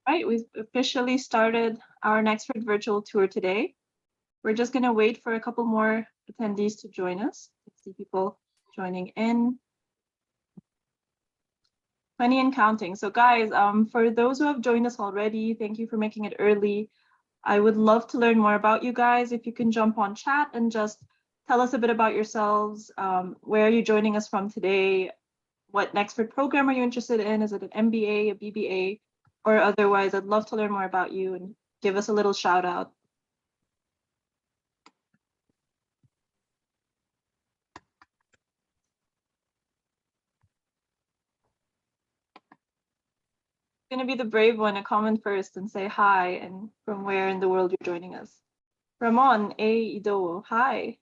Right, we've officially started our Nexford virtual tour today. We're just going to wait for a couple more attendees to join us. I see people joining in. 20 and counting. So guys, for those who have joined us already, thank you for making it early. I would love to learn more about you guys. If you can jump on chat and just tell us a bit about yourselves. Where are you joining us from today? What Nexford program are you interested in? Is it an MBA, a BBA, or otherwise? I'd love to learn more about you and give us a little shout out. Going to be the brave one to comment first and say hi and from where in the world you're joining us. Ramon A. Ido, hi.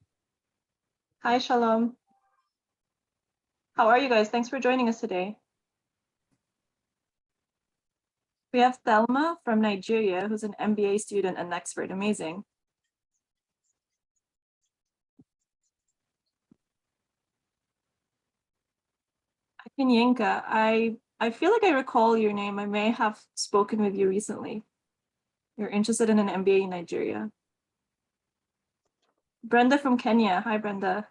Hi, Shalom. How are you guys? Thanks for joining us today. We have Thelma from Nigeria, who's an MBA student at Nexford. Amazing. Akinyenka, I feel like I recall your name. I may have spoken with you recently. You're interested in an MBA in Nigeria. Brenda from Kenya. Hi, Brenda.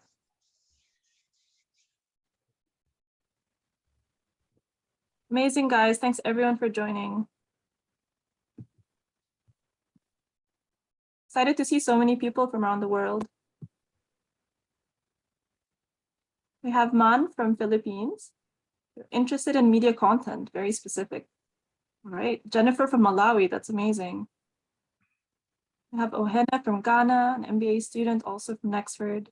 Amazing, guys. Thanks, everyone, for joining. Excited to see so many people from around the world. We have Man from Philippines. You're interested in media content, very specific. All right. Jennifer from Malawi. That's amazing. We have Ohena from Ghana, an MBA student, also from Nexford.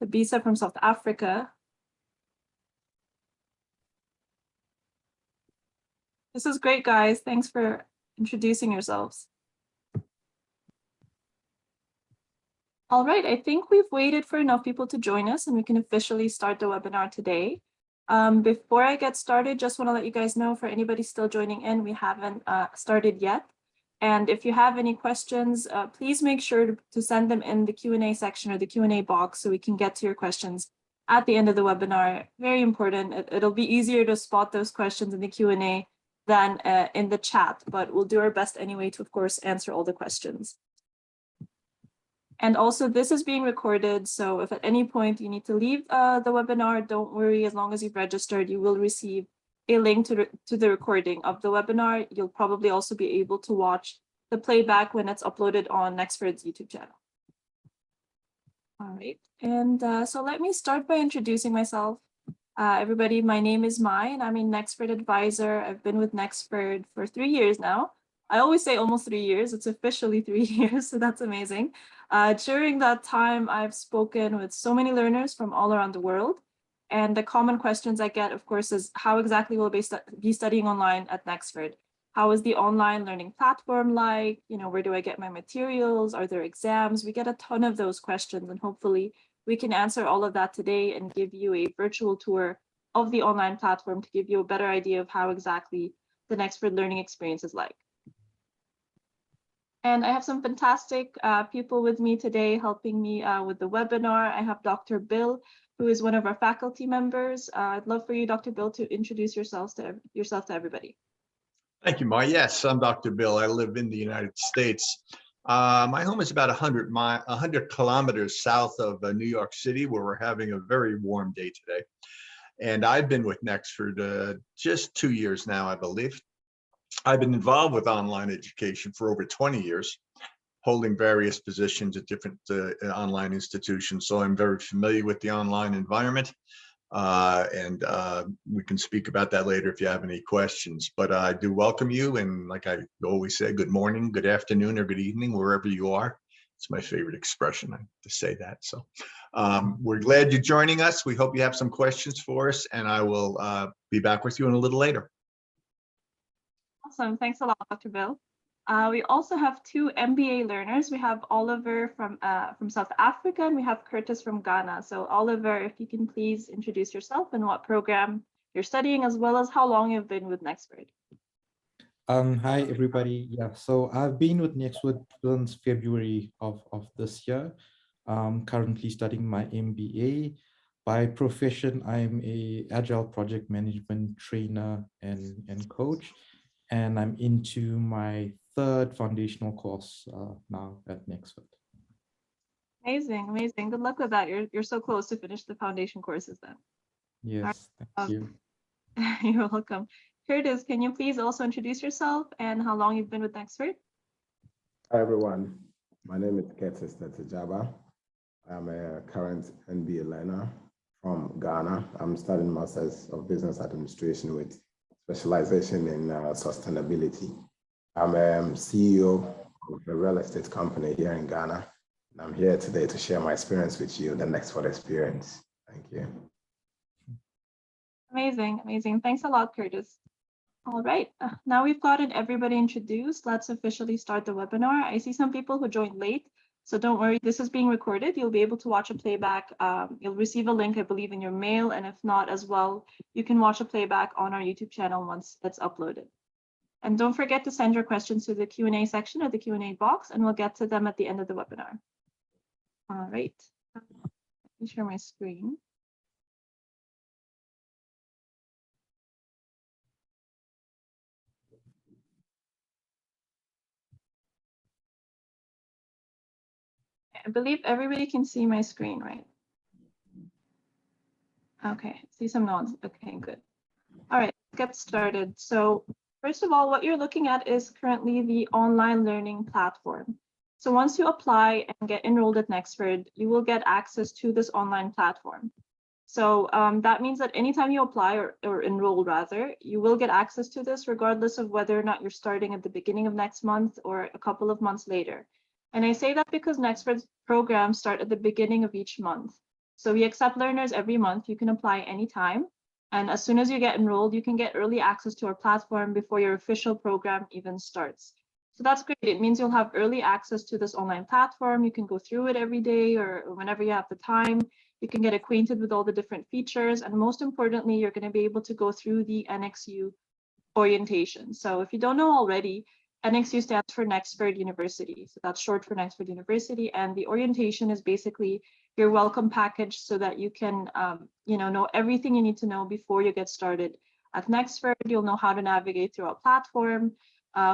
Tabisa from South Africa. This is great, guys. Thanks for introducing yourselves. All right, I think we've waited for enough people to join us and we can officially start the webinar today. Before I get started, just want to let you guys know, for anybody still joining in, we haven't started yet. And if you have any questions, please make sure to send them in the Q&A section or the Q&A box so we can get to your questions at the end of the webinar. Very important. It'll be easier to spot those questions in the Q&A than in the chat, but we'll do our best anyway to, of course, answer all the questions. And also, this is being recorded, so if at any point you need to leave the webinar, don't worry. As long as you've registered, you will receive a link to the recording of the webinar. You'll probably also be able to watch the playback when it's uploaded on Nexford's YouTube channel. All right, and so let me start by introducing myself. Everybody, my name is Mai, and I'm a Nexford advisor. I've been with Nexford for 3 years now. I always say almost 3 years. It's officially 3 years, so that's amazing. During that time, I've spoken with so many learners from all around the world. And the common questions I get, of course, is how exactly will I be studying online at Nexford? How is the online learning platform like? You know, where do I get my materials? Are there exams? We get a ton of those questions, and hopefully we can answer all of that today and give you a virtual tour of the online platform to give you a better idea of how exactly the Nexford learning experience is like. And I have some fantastic people with me today helping me with the webinar. I have Dr. Bill, who is one of our faculty members. I'd love for you, Dr. Bill, to introduce yourself to everybody. Thank you, Ma. Yes, I'm Dr. Bill. I live in the United States. My home is about 100 kilometers south of New York City, where we're having a very warm day today. And I've been with Nexford just 2 years now, I believe. I've been involved with online education for over 20 years, holding various positions at different online institutions. So I'm very familiar with the online environment. And we can speak about that later if you have any questions. But I do welcome you. And like I always say, good morning, good afternoon, or good evening, wherever you are. It's my favorite expression to say that. So we're glad you're joining us. We hope you have some questions for us, and I will be back with you in a little later. Awesome. Thanks a lot, Dr. Bill. We also have 2 MBA learners. We have Oliver from South Africa, and we have Curtis from Ghana. So Oliver, if you can please introduce yourself and what program you're studying, as well as how long you've been with Nexford. Hi, everybody. Yeah, so I've been with Nexford since February of this year. Currently studying my MBA. By profession, I'm a Agile project management trainer and coach. and I'm into my third foundational course now at Nexford. Amazing, amazing. Good luck with that. You're so close to finish the foundation courses then. Yes, thank you. You're welcome. Curtis, can you please also introduce yourself and how long you've been with Nexford? Hi everyone, my name is Curtis Tetejaba. I'm a current MBA learner from Ghana. I'm studying Masters of Business Administration with specialization in sustainability. I'm a CEO of a real estate company here in Ghana. And I'm here today to share my experience with you, the Nexford experience. Thank you. Amazing, amazing. Thanks a lot, Curtis. All right, now we've gotten everybody introduced. Let's officially start the webinar. I see some people who joined late, so don't worry, this is being recorded. You'll be able to watch a playback. You'll receive a link, I believe, in your mail, and if not as well, you can watch a playback on our YouTube channel once it's uploaded. And don't forget to send your questions to the Q&A section or the Q&A box, and we'll get to them at the end of the webinar. All right, let me share my screen. I believe everybody can see my screen, right? Okay, see some nods. Okay, good. All right, let's get started. So first of all, what you're looking at is currently the online learning platform. So once you apply and get enrolled at Nexford, you will get access to this online platform. So that means that anytime you apply or enroll rather, you will get access to this regardless of whether or not you're starting at the beginning of next month or a couple of months later. And I say that because Nexford's programs start at the beginning of each month. So we accept learners every month. You can apply anytime. And as soon as you get enrolled, you can get early access to our platform before your official program even starts. So that's great. It means you'll have early access to this online platform. You can go through it every day or whenever you have the time. You can get acquainted with all the different features. And most importantly, you're going to be able to go through the NXU Orientation. So if you don't know already, NXU stands for Nexford University. So that's short for Nexford University. And the orientation is basically your welcome package so that you can know everything you need to know before you get started at Nexford. You'll know how to navigate through our platform,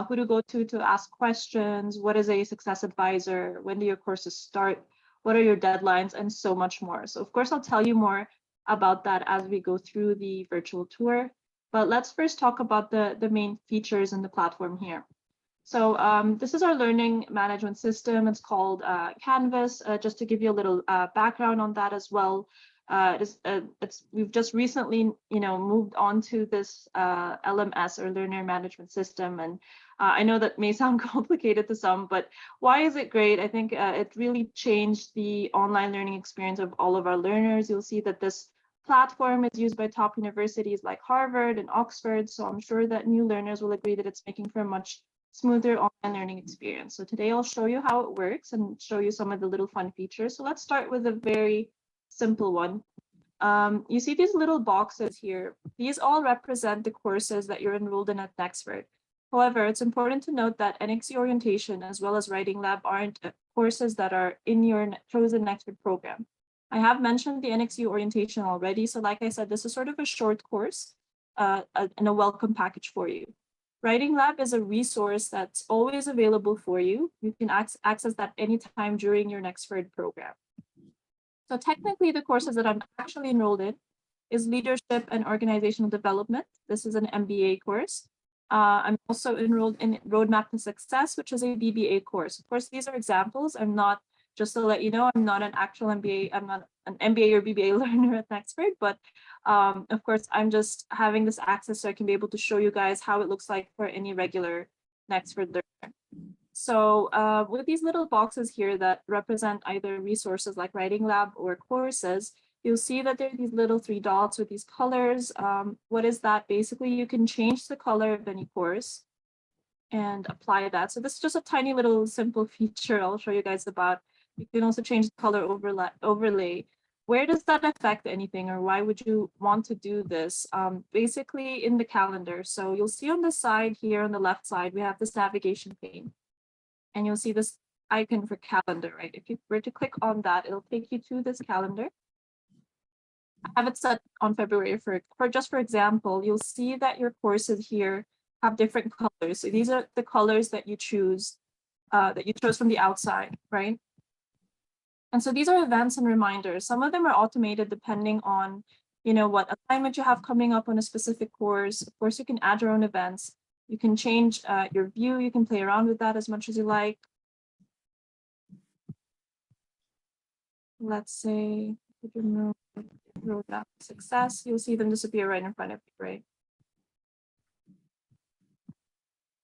who to go to ask questions, what is a success advisor, when do your courses start, what are your deadlines, and so much more. So of course, I'll tell you more about that as we go through the virtual tour. But let's first talk about the main features in the platform here. So this is our learning management system. It's called Canvas. Just to give you a little background on that as well. We've just recently, moved on to this LMS or learner management system, and I know that may sound complicated to some, but why is it great? I think it really changed the online learning experience of all of our learners. You'll see that this platform is used by top universities like Harvard and Oxford, so I'm sure that new learners will agree that it's making for a much smoother online learning experience. So today I'll show you how it works and show you some of the little fun features. So let's start with a very simple one. You see these little boxes here. These all represent the courses that you're enrolled in at Nexford. However, it's important to note that NXU Orientation as well as Writing Lab aren't courses that are in your chosen Nexford program. I have mentioned the NXU Orientation already. So like I said, this is sort of a short course and a welcome package for you. Writing Lab is a resource that's always available for you. You can access that anytime during your Nexford program. So technically, the courses that I'm actually enrolled in is Leadership and Organizational Development. This is an MBA course. I'm also enrolled in Roadmap to Success, which is a BBA course. Of course, these are examples. I'm not, just to let you know, I'm not an actual MBA. I'm not an MBA or BBA learner at Nexford, but of course, I'm just having this access so I can be able to show you guys how it looks like for any regular Nexford learner. So with these little boxes here that represent either resources like Writing Lab or courses, you'll see that there are these little 3 dots with these colors. What is that? Basically, you can change the color of any course and apply that. So this is just a tiny little simple feature I'll show you guys about. You can also change the color overlay. Where does that affect anything, or why would you want to do this? Basically in the calendar. So you'll see on the side here on the left side, we have this navigation pane. And you'll see this icon for calendar, right? If you were to click on that, it'll take you to this calendar. I have it set on February for example, you'll see that your courses here have different colors. So these are the colors that you choose, that you chose from the outside, right? And so these are events and reminders. Some of them are automated depending on, what assignment you have coming up on a specific course. Of course, you can add your own events. You can change your view. You can play around with that as much as you like. Let's say, if you remove roadmap success, you'll see them disappear right in front of you, right?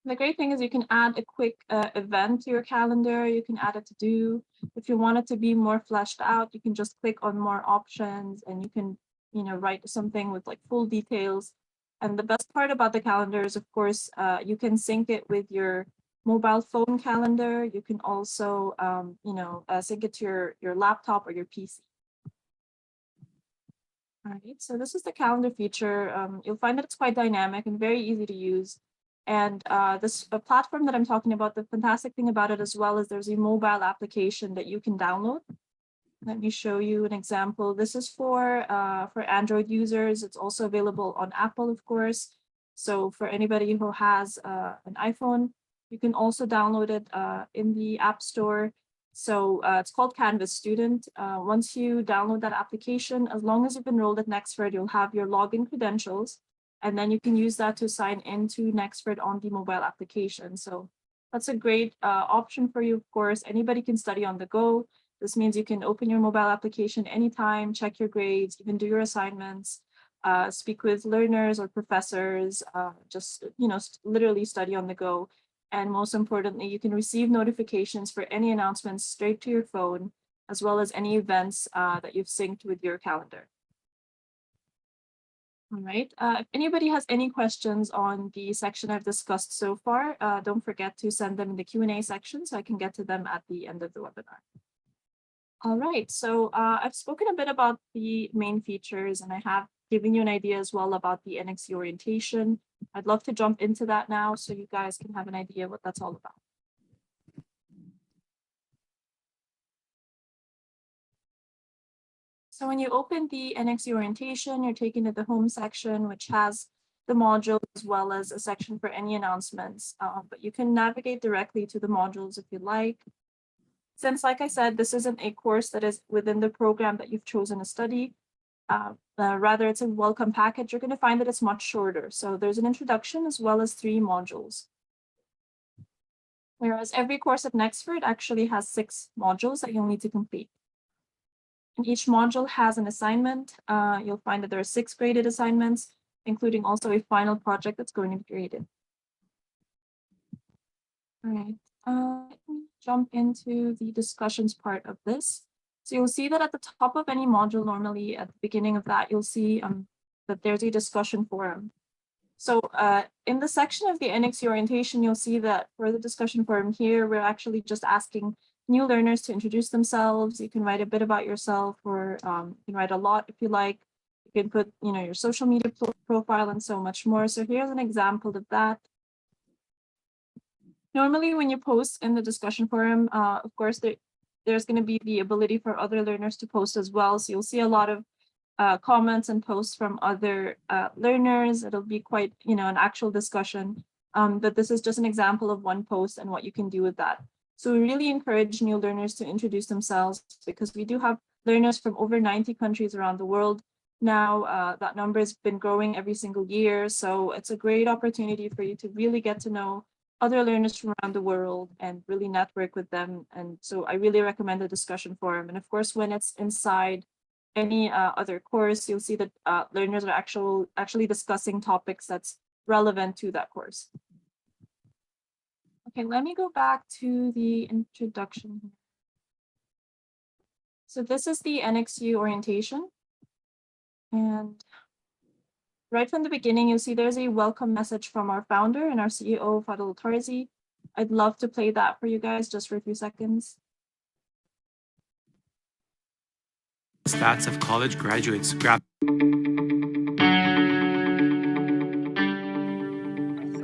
The great thing is you can add a quick event to your calendar. You can add a to-do. If you want it to be more fleshed out, you can just click on more options and you can, write something with like full details. And the best part about the calendar is, of course, you can sync it with your mobile phone calendar. You can also, sync it to your laptop or your PC. All right, so this is the calendar feature. You'll find that it's quite dynamic and very easy to use. And this platform that I'm talking about, the fantastic thing about it as well is there's a mobile application that you can download. Let me show you an example. This is for Android users. It's also available on Apple, of course. So for anybody who has an iPhone, you can also download it in the App Store. So it's called Canvas Student. Once you download that application, as long as you've enrolled at Nexford, you'll have your login credentials. And then you can use that to sign into Nexford on the mobile application. So that's a great option for you, of course. Anybody can study on the go. This means you can open your mobile application anytime, check your grades, even do your assignments, speak with learners or professors, just, literally study on the go. And most importantly, you can receive notifications for any announcements straight to your phone, as well as any events that you've synced with your calendar. All right, if anybody has any questions on the section I've discussed so far, don't forget to send them in the Q&A section so I can get to them at the end of the webinar. All right, so I've spoken a bit about the main features and I have given you an idea as well about the NXU Orientation. I'd love to jump into that now so you guys can have an idea what that's all about. So when you open the NXU Orientation, you're taken to the home section, which has the module as well as a section for any announcements, but you can navigate directly to the modules if you like. Since, like I said, this isn't a course that is within the program that you've chosen to study, rather it's a welcome package, you're going to find that it's much shorter. So there's an introduction as well as 3 modules. Whereas every course at Nexford actually has 6 modules that you'll need to complete. And each module has an assignment. You'll find that there are 6 graded assignments, including also a final project that's going to be graded. All right, let me jump into the discussions part of this. So you'll see that at the top of any module, normally at the beginning of that, you'll see that there's a discussion forum. So in the section of the NXU Orientation, you'll see that for the discussion forum here, we're actually just asking new learners to introduce themselves. You can write a bit about yourself, or you can write a lot if you like. You can put, your social media profile and so much more. So here's an example of that. Normally, when you post in the discussion forum, of course, there's going to be the ability for other learners to post as well. So you'll see a lot of comments and posts from other learners. It'll be quite, an actual discussion. But this is just an example of one post and what you can do with that. So we really encourage new learners to introduce themselves because we do have learners from over 90 countries around the world. Now that number has been growing every single year. So it's a great opportunity for you to really get to know other learners from around the world and really network with them. And so I really recommend the discussion forum. And of course, when it's inside any other course, you'll see that learners are actually discussing topics that's relevant to that course. Okay, let me go back to the introduction. So this is the NXU Orientation. And right from the beginning, you'll see there's a welcome message from our founder and our CEO, Fadil Tarzi. I'd love to play that for you guys just for a few seconds. Stats of college graduates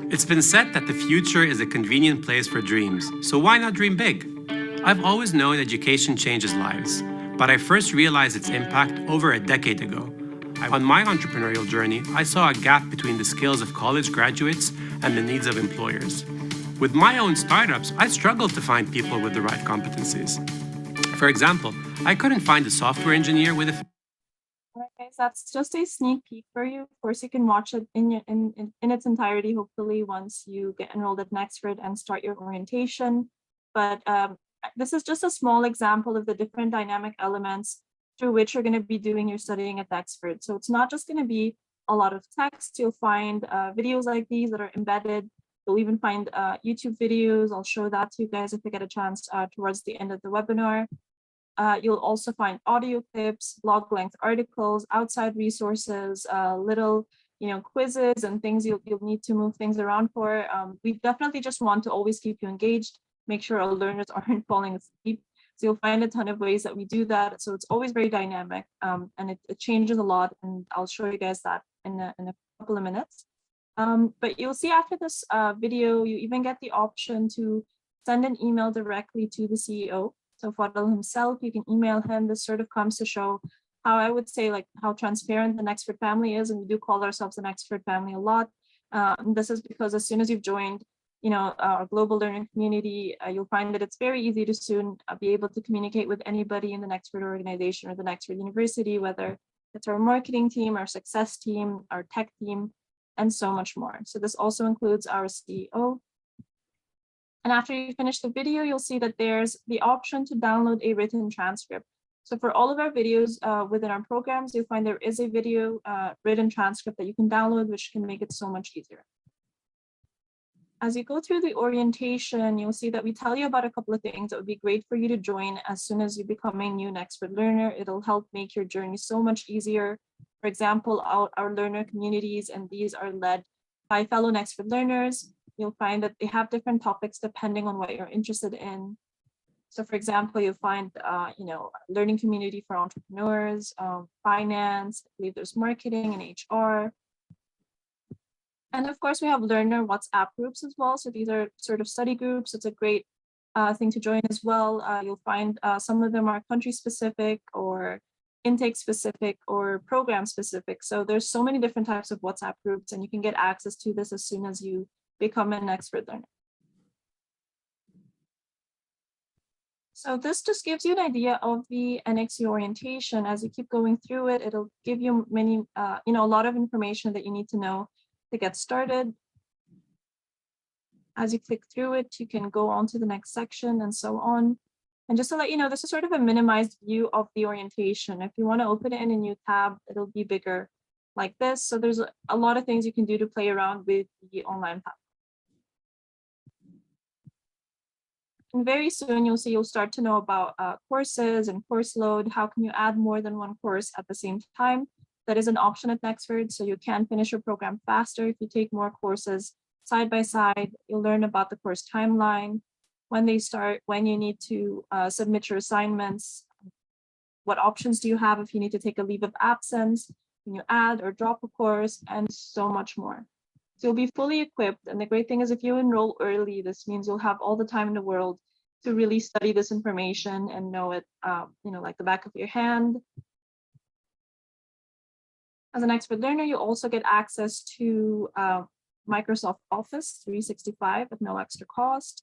It's been said that the future is a convenient place for dreams, so why not dream big? I've always known education changes lives, but I first realized its impact over a decade ago. On my entrepreneurial journey, I saw a gap between the skills of college graduates and the needs of employers. With my own startups, I struggled to find people with the right competencies. For example, I couldn't find a software engineer with a All right, guys, that's just a sneak peek for you. Of course, you can watch it in its entirety, hopefully, once you get enrolled at Nexford and start your orientation. But this is just a small example of the different dynamic elements through which you're going to be doing your studying at Nexford. So it's not just going to be a lot of text. You'll find videos like these that are embedded. You'll even find YouTube videos. I'll show that to you guys if you get a chance towards the end of the webinar. You'll also find audio clips, blog length articles, outside resources, little quizzes and things you'll need to move things around for. We definitely just want to always keep you engaged, make sure our learners aren't falling asleep. So you'll find a ton of ways that we do that. So it's always very dynamic and it changes a lot. And I'll show you guys that in a couple of minutes. But you'll see after this video, you even get the option to send an email directly to the CEO. So Fadl himself, you can email him. This sort of comes to show how I would say like how transparent the Nexford family is. And we do call ourselves the Nexford family a lot. This is because as soon as you've joined, our global learning community, you'll find that it's very easy to soon be able to communicate with anybody in the Nexford organization or the Nexford University, whether it's our marketing team, our success team, our tech team, and so much more. So this also includes our CEO. And after you finish the video, you'll see that there's the option to download a written transcript. So for all of our videos within our programs, you'll find there is a video written transcript that you can download, which can make it so much easier. As you go through the orientation, you'll see that we tell you about a couple of things that would be great for you to join as soon as you become a new Nexford learner. It'll help make your journey so much easier. For example, our learner communities, and these are led by fellow Nexford learners. You'll find that they have different topics depending on what you're interested in. So for example, you'll find, learning community for entrepreneurs, finance, I believe there's marketing and HR. And of course, we have learner WhatsApp groups as well. So these are sort of study groups. It's a great thing to join as well. You'll find some of them are country specific or intake specific or program specific. So there's so many different types of WhatsApp groups, and you can get access to this as soon as you become an Nexford learner. So this just gives you an idea of the NXU orientation. As you keep going through it, it'll give you many, a lot of information that you need to know to get started. As you click through it, you can go on to the next section and so on. And just to let you know, this is sort of a minimized view of the orientation. If you want to open it in a new tab, it'll be bigger like this. So there's a lot of things you can do to play around with the online platform. And very soon you'll start to know about courses and course load. How can you add more than one course at the same time? That is an option at Nexford, so you can finish your program faster if you take more courses side by side. You'll learn about the course timeline, when they start, when you need to submit your assignments, what options do you have if you need to take a leave of absence, can you add or drop a course, and so much more. So you'll be fully equipped. And the great thing is if you enroll early, this means you'll have all the time in the world to really study this information and know it, like the back of your hand. As an Nexford learner, you also get access to Microsoft Office 365 at no extra cost.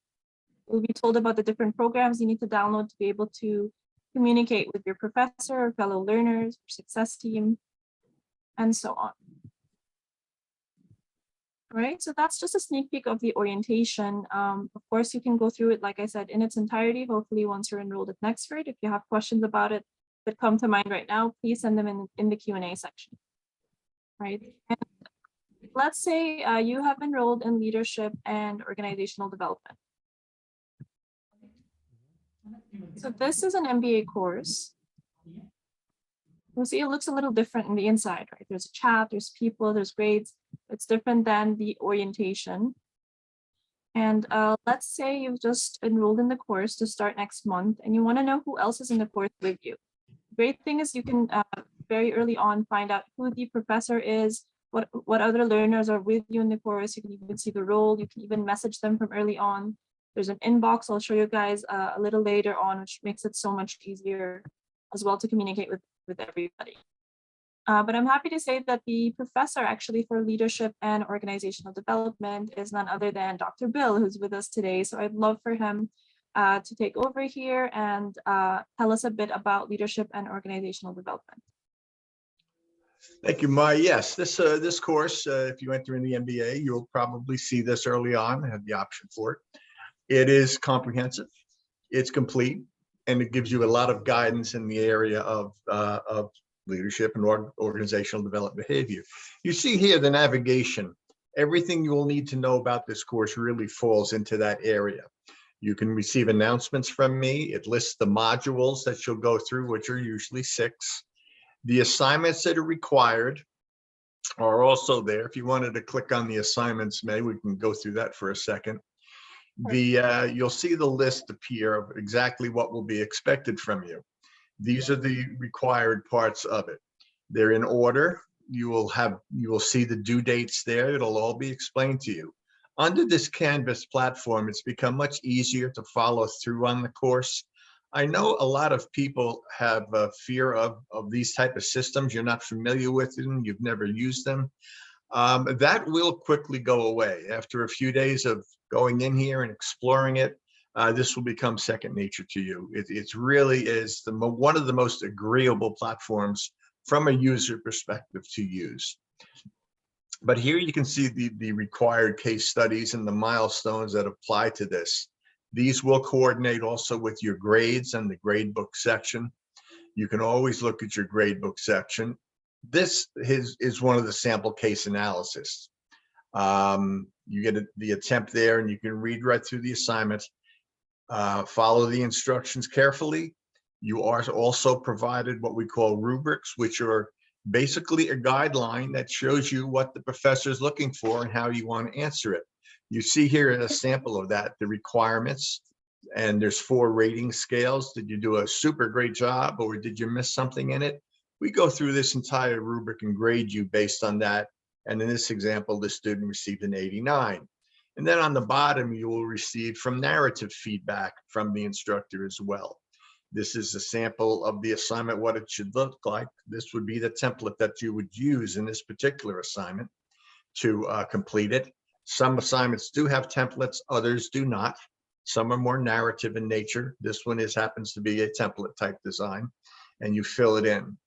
You'll be told about the different programs you need to download to be able to communicate with your professor or fellow learners, your success team, and so on. All right, so that's just a sneak peek of the orientation. Of course, you can go through it, like I said, in its entirety, hopefully once you're enrolled at Nexford. If you have questions about it that come to mind right now, please send them in the Q&A section. Right. And let's say you have enrolled in leadership and organizational development. So this is an MBA course. You'll see it looks a little different in the inside, right? There's a chat, there's people, there's grades. It's different than the orientation. And let's say you've just enrolled in the course to start next month and you want to know who else is in the course with you. Great thing is you can very early on find out who the professor is, what other learners are with you in the course. You can even see the role. You can even message them from early on. There's an inbox I'll show you guys a little later on, which makes it so much easier as well to communicate with everybody. But I'm happy to say that the professor actually for leadership and organizational development is none other than Dr. Bill, who's with us today. So I'd love for him to take over here and tell us a bit about leadership and organizational development. Thank you, Maya. Yes, this course, if you enter in the MBA, you'll probably see this early on, have the option for it. It is comprehensive, it's complete, and it gives you a lot of guidance in the area of leadership and organizational development behavior. You see here the navigation. Everything you will need to know about this course really falls into that area. You can receive announcements from me. It lists the modules that you'll go through, which are usually 6. The assignments that are required are also there. If you wanted to click on the assignments, May, we can go through that for a second. You'll see the list appear of exactly what will be expected from you. These are the required parts of it. They're in order. You will see the due dates there. It'll all be explained to you. Under this Canvas platform, it's become much easier to follow through on the course. I know a lot of people have a fear of these type of systems. You're not familiar with them. You've never used them. That will quickly go away. After a few days of going in here and exploring it, this will become second nature to you. It really is one of the most agreeable platforms from a user perspective to use. But here you can see the required case studies and the milestones that apply to this. These will coordinate also with your grades and the gradebook section. You can always look at your gradebook section. This is one of the sample case analysis. You get the attempt there and you can read right through the assignment. Follow the instructions carefully. You are also provided what we call rubrics, which are basically a guideline that shows you what the professor is looking for and how you want to answer it. You see here a sample of that, the requirements, and there's 4 rating scales. Did you do a super great job or did you miss something in it? We go through this entire rubric and grade you based on that. And in this example, the student received an 89. And then on the bottom, you will receive from narrative feedback from the instructor as well. This is a sample of the assignment, what it should look like. This would be the template that you would use in this particular assignment to complete it. Some assignments do have templates, others do not. Some are more narrative in nature. This one happens to be a template type design, and you fill it in.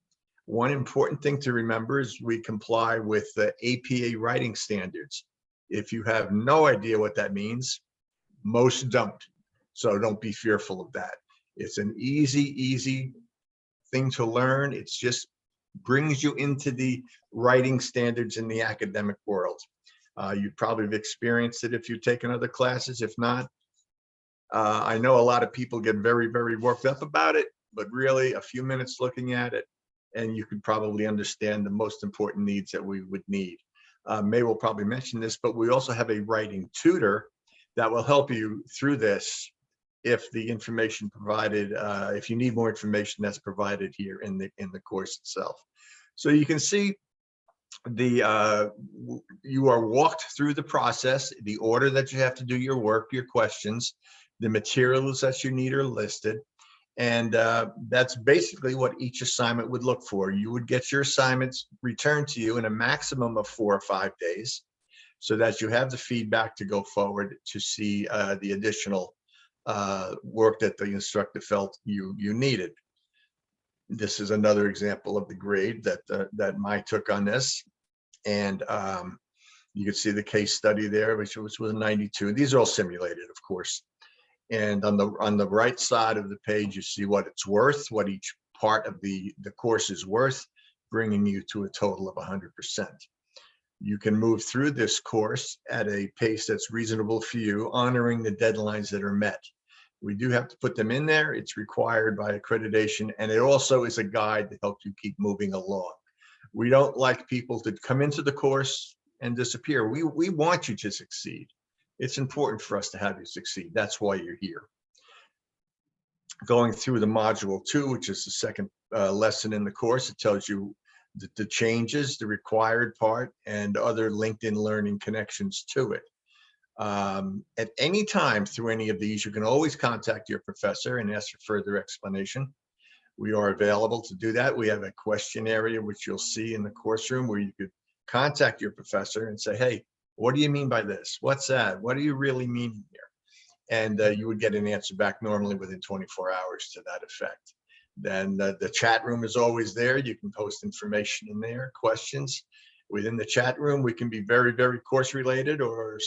One important thing to remember is we comply with the APA writing standards. If you have no idea what that means, most don't. So don't be fearful of that. It's an easy thing to learn. It's just brings you into the writing standards in the academic world. You probably have experienced it if you've taken other classes. If not, I know a lot of people get very worked up about it, but really a few minutes looking at it, and you could probably understand the most important needs that we would need. May will probably mention this, but we also have a writing tutor that will help you through this if the information provided, if you need more information, that's provided here in the course itself. So you can see you are walked through the process, the order that you have to do your work, your questions, the materials that you need are listed. And that's basically what each assignment would look for. You would get your assignments returned to you in a maximum of 4 or 5 days so that you have the feedback to go forward to see the additional work that the instructor felt you needed. This is another example of the grade that Mike took on this. And you can see the case study there, which was 92. These are all simulated, of course. And on the right side of the page, you see what it's worth, what each part of the course is worth, bringing you to a total of 100%. You can move through this course at a pace that's reasonable for you, honoring the deadlines that are met. We do have to put them in there. It's required by accreditation, and it also is a guide to help you keep moving along. We don't like people to come into the course and disappear. We want you to succeed. It's important for us to have you succeed. That's why you're here. Going through the module 2, which is the second lesson in the course, it tells you the changes, the required part, and other LinkedIn learning connections to it. At any time through any of these, you can always contact your professor and ask for further explanation. we are available to do that. We have a question area, which you'll see in the course room, where you could contact your professor and say, hey, what do you mean by this? What's that? What do you really mean here? And you would get an answer back normally within 24 hours to that effect. Then the chat room is always there. You can post information in there, questions. Within the chat room, we can be very, very course related, or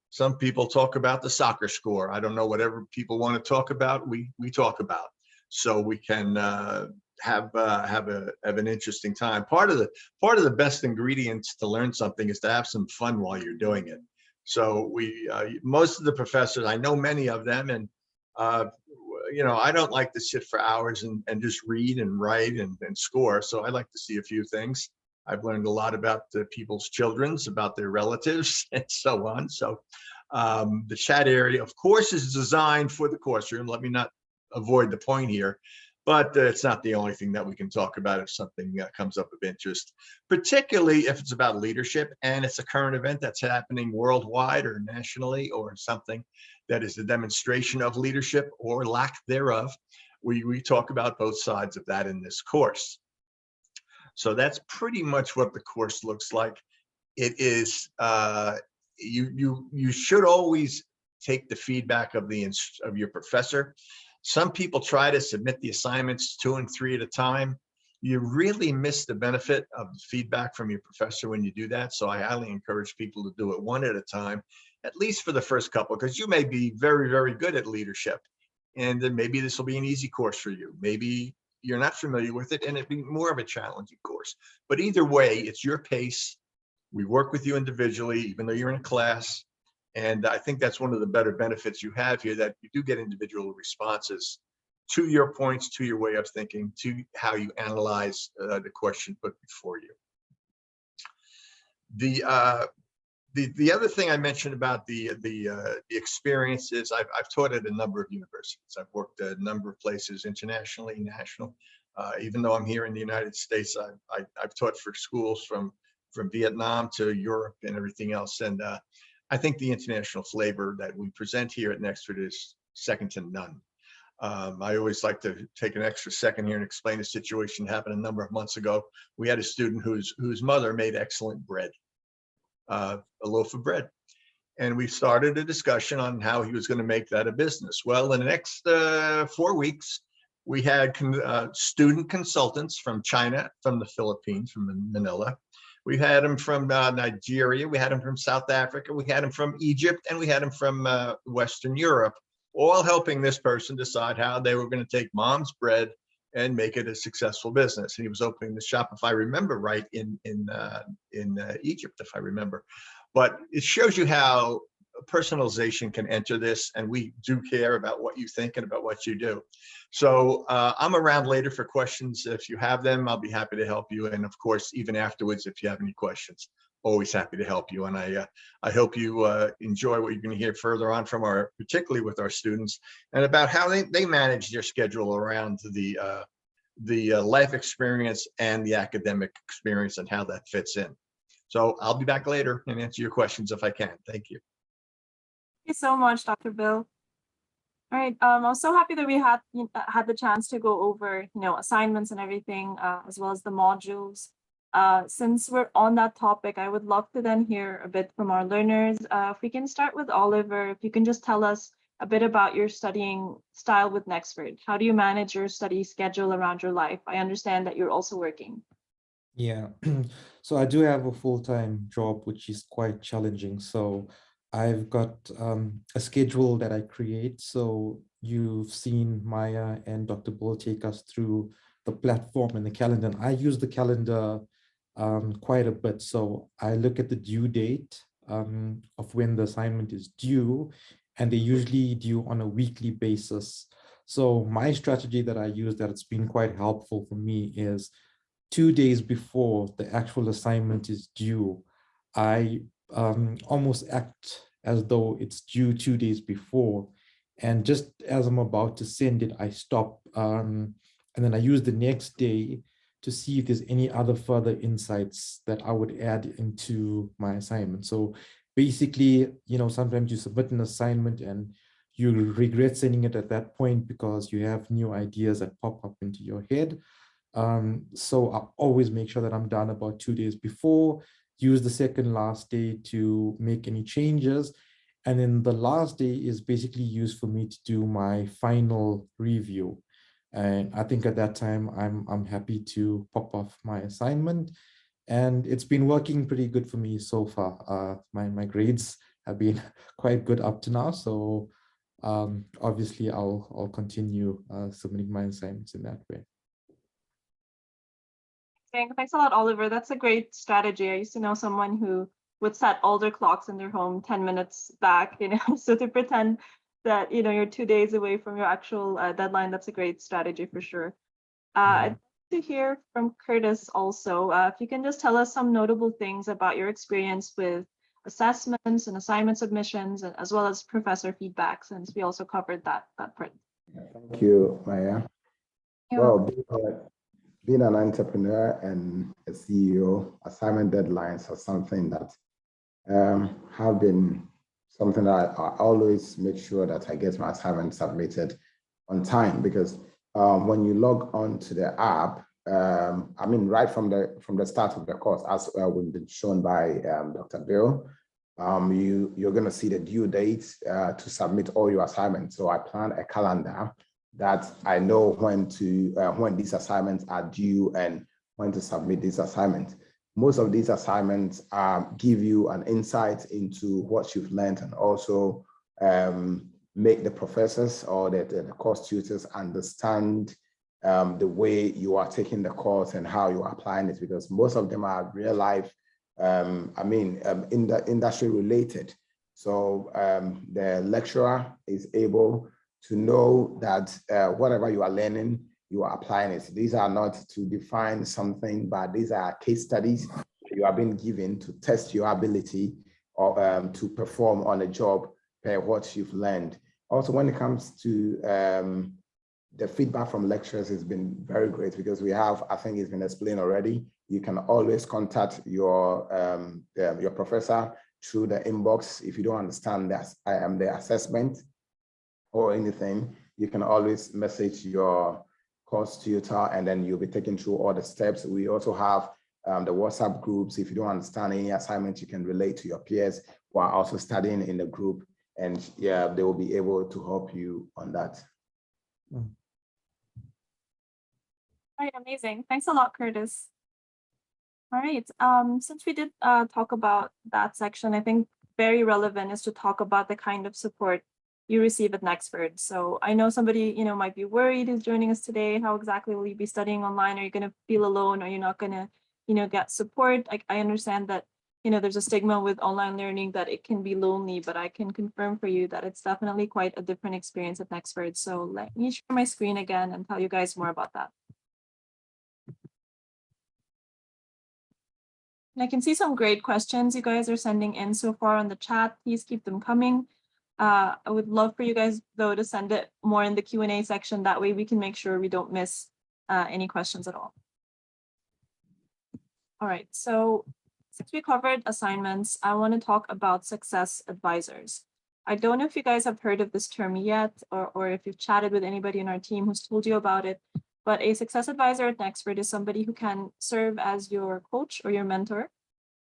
some people talk about the soccer score. I don't know, whatever people want to talk about, we talk about. So we can have an interesting time. Part of the best ingredients to learn something is to have some fun while you're doing it. So most of the professors, I know many of them, and I don't like to sit for hours and just read and write and score. So I like to see a few things. I've learned a lot about the people's children's, about their relatives, and so on. So the chat area, of course, is designed for the course room. Let me not avoid the point here, but it's not the only thing that we can talk about if something comes up of interest, particularly if it's about leadership and it's a current event that's happening worldwide or nationally, or something that is a demonstration of leadership or lack thereof. We talk about both sides of that in this course. So that's pretty much what the course looks like. It is, you should always take the feedback of your professor. Some people try to submit the assignments 2 and 3 at a time. You really miss the benefit of the feedback from your professor when you do that. So I highly encourage people to do it 1 at a time, at least for the first couple, because you may be very, very good at leadership. And then maybe this will be an easy course for you. Maybe you're not familiar with it and it'd be more of a challenging course. But either way, it's your pace. We work with you individually, even though you're in a class. And I think that's one of the better benefits you have here, that you do get individual responses to your points, to your way of thinking, to how you analyze the question put before you. The other thing I mentioned about the experience is I've taught at a number of universities. I've worked at a number of places, internationally, national. Even though I'm here in the United States, I've taught for schools from Vietnam to Europe and everything else. And I think the international flavor that we present here at Nexford is second to none. I always like to take an extra second here and explain a situation that happened a number of months ago. We had a student whose mother made excellent bread, a loaf of bread. And we started a discussion on how he was going to make that a business. Well, in the next 4 weeks, we had student consultants from China, from the Philippines, from Manila. We had them from Nigeria, we had them from South Africa, we had them from Egypt, and we had them from Western Europe, all helping this person decide how they were going to take mom's bread and make it a successful business. And he was opening the shop, if I remember right, in Egypt, if I remember. But it shows you how personalization can enter this, and we do care about what you think and about what you do. So I'm around later for questions. If you have them, I'll be happy to help you. And of course, even afterwards, if you have any questions, always happy to help you. And I hope you enjoy what you're going to hear further on from particularly with our students, and about how they manage their schedule around the life experience and the academic experience and how that fits in. So I'll be back later and answer your questions if I can. Thank you. Thank you so much, Dr. Bill. All right, I'm so happy that we had the chance to go over, assignments and everything, as well as the modules. Since we're on that topic, I would love to then hear a bit from our learners. If we can start with Oliver, if you can just tell us a bit about your studying style with Nexford. How do you manage your study schedule around your life? I understand that you're also working. Yeah, so I do have a full-time job, which is quite challenging. So I've got a schedule that I create. So you've seen Maya and Dr. Bull take us through the platform and the calendar. And I use the calendar quite a bit. So I look at the due date of when the assignment is due, and they usually due on a weekly basis. So my strategy that I use that it's been quite helpful for me is 2 days before the actual assignment is due, I almost act as though it's due 2 days before. And just as I'm about to send it, I stop. And then I use the next day to see if there's any other further insights that I would add into my assignment. So basically, sometimes you submit an assignment and you regret sending it at that point because you have new ideas that pop up into your head. So I always make sure that I'm done about 2 days before, use the second last day to make any changes. And then the last day is basically used for me to do my final review. And I think at that time, I'm happy to pop off my assignment. And it's been working pretty good for me so far. My grades have been quite good up to now. So obviously I'll continue submitting my assignments in that way. Thanks a lot, Oliver. That's a great strategy. I used to know someone who would set all their clocks in their home 10 minutes back, so to pretend that, you're 2 days away from your actual deadline. That's a great strategy for sure. I'd like to hear from Curtis also. If you can just tell us some notable things about your experience with assessments and assignment submissions, as well as professor feedback, since we also covered that part. Thank you, Maya. Well, being an entrepreneur and a CEO, assignment deadlines are something that have been something that I always make sure that I get my assignment submitted on time, because when you log on to the app, I mean, right from the start of the course, as we've been shown by Dr. Bill, you're going to see the due date to submit all your assignments. So I plan a calendar that I know when these assignments are due and when to submit these assignments. Most of these assignments give you an insight into what you've learned, and also make the professors or the course tutors understand the way you are taking the course and how you are applying it, because most of them are real life, in the industry related. So the lecturer is able to know that whatever you are learning, you are applying it. These are not to define something, but these are case studies you are being given to test your ability or to perform on a job per what you've learned. Also, when it comes to the feedback from lecturers, has been very great, because we have, I think it's been explained already, you can always contact your professor through the inbox. If you don't understand that the assessment or anything, you can always message your course tutor, and then you'll be taken through all the steps. We also have the WhatsApp groups. If you don't understand any assignment, you can relate to your peers who are also studying in the group, and yeah, they will be able to help you on that. All right, amazing. Thanks a lot, Curtis. All right, since we did talk about that section, I think very relevant is to talk about the kind of support you receive at Nexford. So I know somebody, might be worried who's joining us today. How exactly will you be studying online? Are you going to feel alone? Are you not going to, get support? I understand that, there's a stigma with online learning that it can be lonely, but I can confirm for you that it's definitely quite a different experience at Nexford. So let me share my screen again and tell you guys more about that. And I can see some great questions you guys are sending in so far on the chat. Please keep them coming. I would love for you guys, though, to send it more in the Q&A section. That way we can make sure we don't miss any questions at all. All right, so since we covered assignments, I want to talk about success advisors. I don't know if you guys have heard of this term yet, or if you've chatted with anybody in our team who's told you about it, but a success advisor at Nexford is somebody who can serve as your coach or your mentor.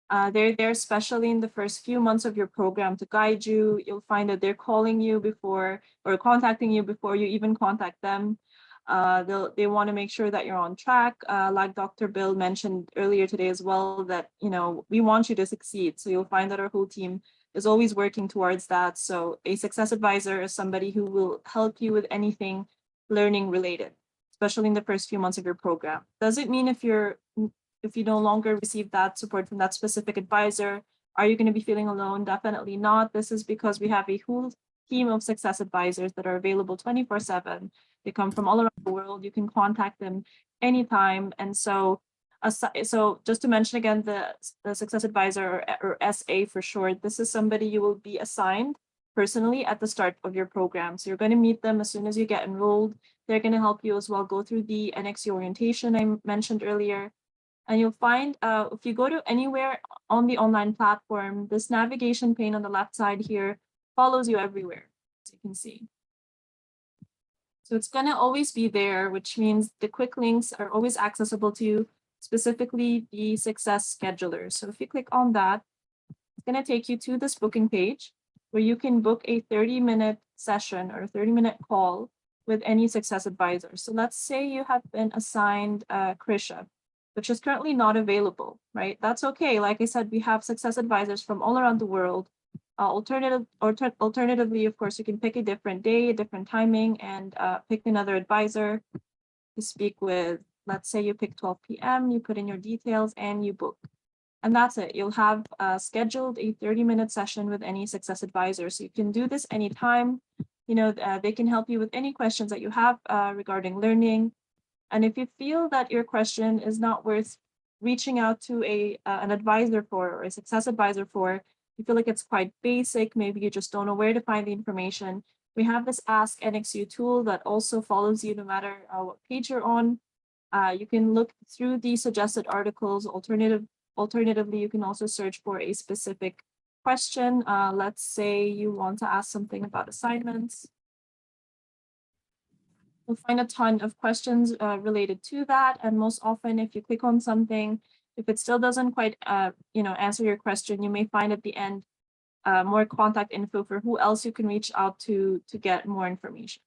They're there especially in the first few months of your program to guide you. You'll find that they're calling you before or contacting you before you even contact them. They want to make sure that you're on track. Like Dr. Bill mentioned earlier today as well, that we want you to succeed. So you'll find that our whole team is always working towards that. So a success advisor is somebody who will help you with anything learning related, especially in the first few months of your program. Does it mean if you no longer receive that support from that specific advisor, are you going to be feeling alone? Definitely not. This is because we have a whole team of success advisors that are available 24/7. They come from all around the world. You can contact them anytime. And so just to mention again, the success advisor, or SA for short, this is somebody you will be assigned personally at the start of your program. So you're going to meet them as soon as you get enrolled. They're going to help you as well go through the NXU Orientation I mentioned earlier. And you'll find if you go to anywhere on the online platform, this navigation pane on the left side here follows you everywhere. So you can see. So it's going to always be there, which means the quick links are always accessible to you, specifically the success scheduler. So if you click on that, it's going to take you to this booking page where you can book a 30-minute session or a 30-minute call with any success advisor. So let's say you have been assigned Krisha, which is currently not available, right? That's okay. Like I said, we have success advisors from all around the world. Alternatively, of course, you can pick a different day, a different timing, and pick another advisor to speak with. Let's say you pick 12 p.m., you put in your details, and you book. And that's it. You'll have scheduled a 30-minute session with any success advisor. So you can do this anytime. You know, they can help you with any questions that you have regarding learning. And if you feel that your question is not worth reaching out to an advisor for or a success advisor for, you feel like it's quite basic, maybe you just don't know where to find the information, we have this Ask NXU tool that also follows you no matter what page you're on. You can look through the suggested articles. Alternatively, you can also search for a specific question. Let's say you want to ask something about assignments. You'll find a ton of questions related to that. And most often, if you click on something, if it still doesn't quite answer your question, you may find at the end more contact info for who else you can reach out to get more information.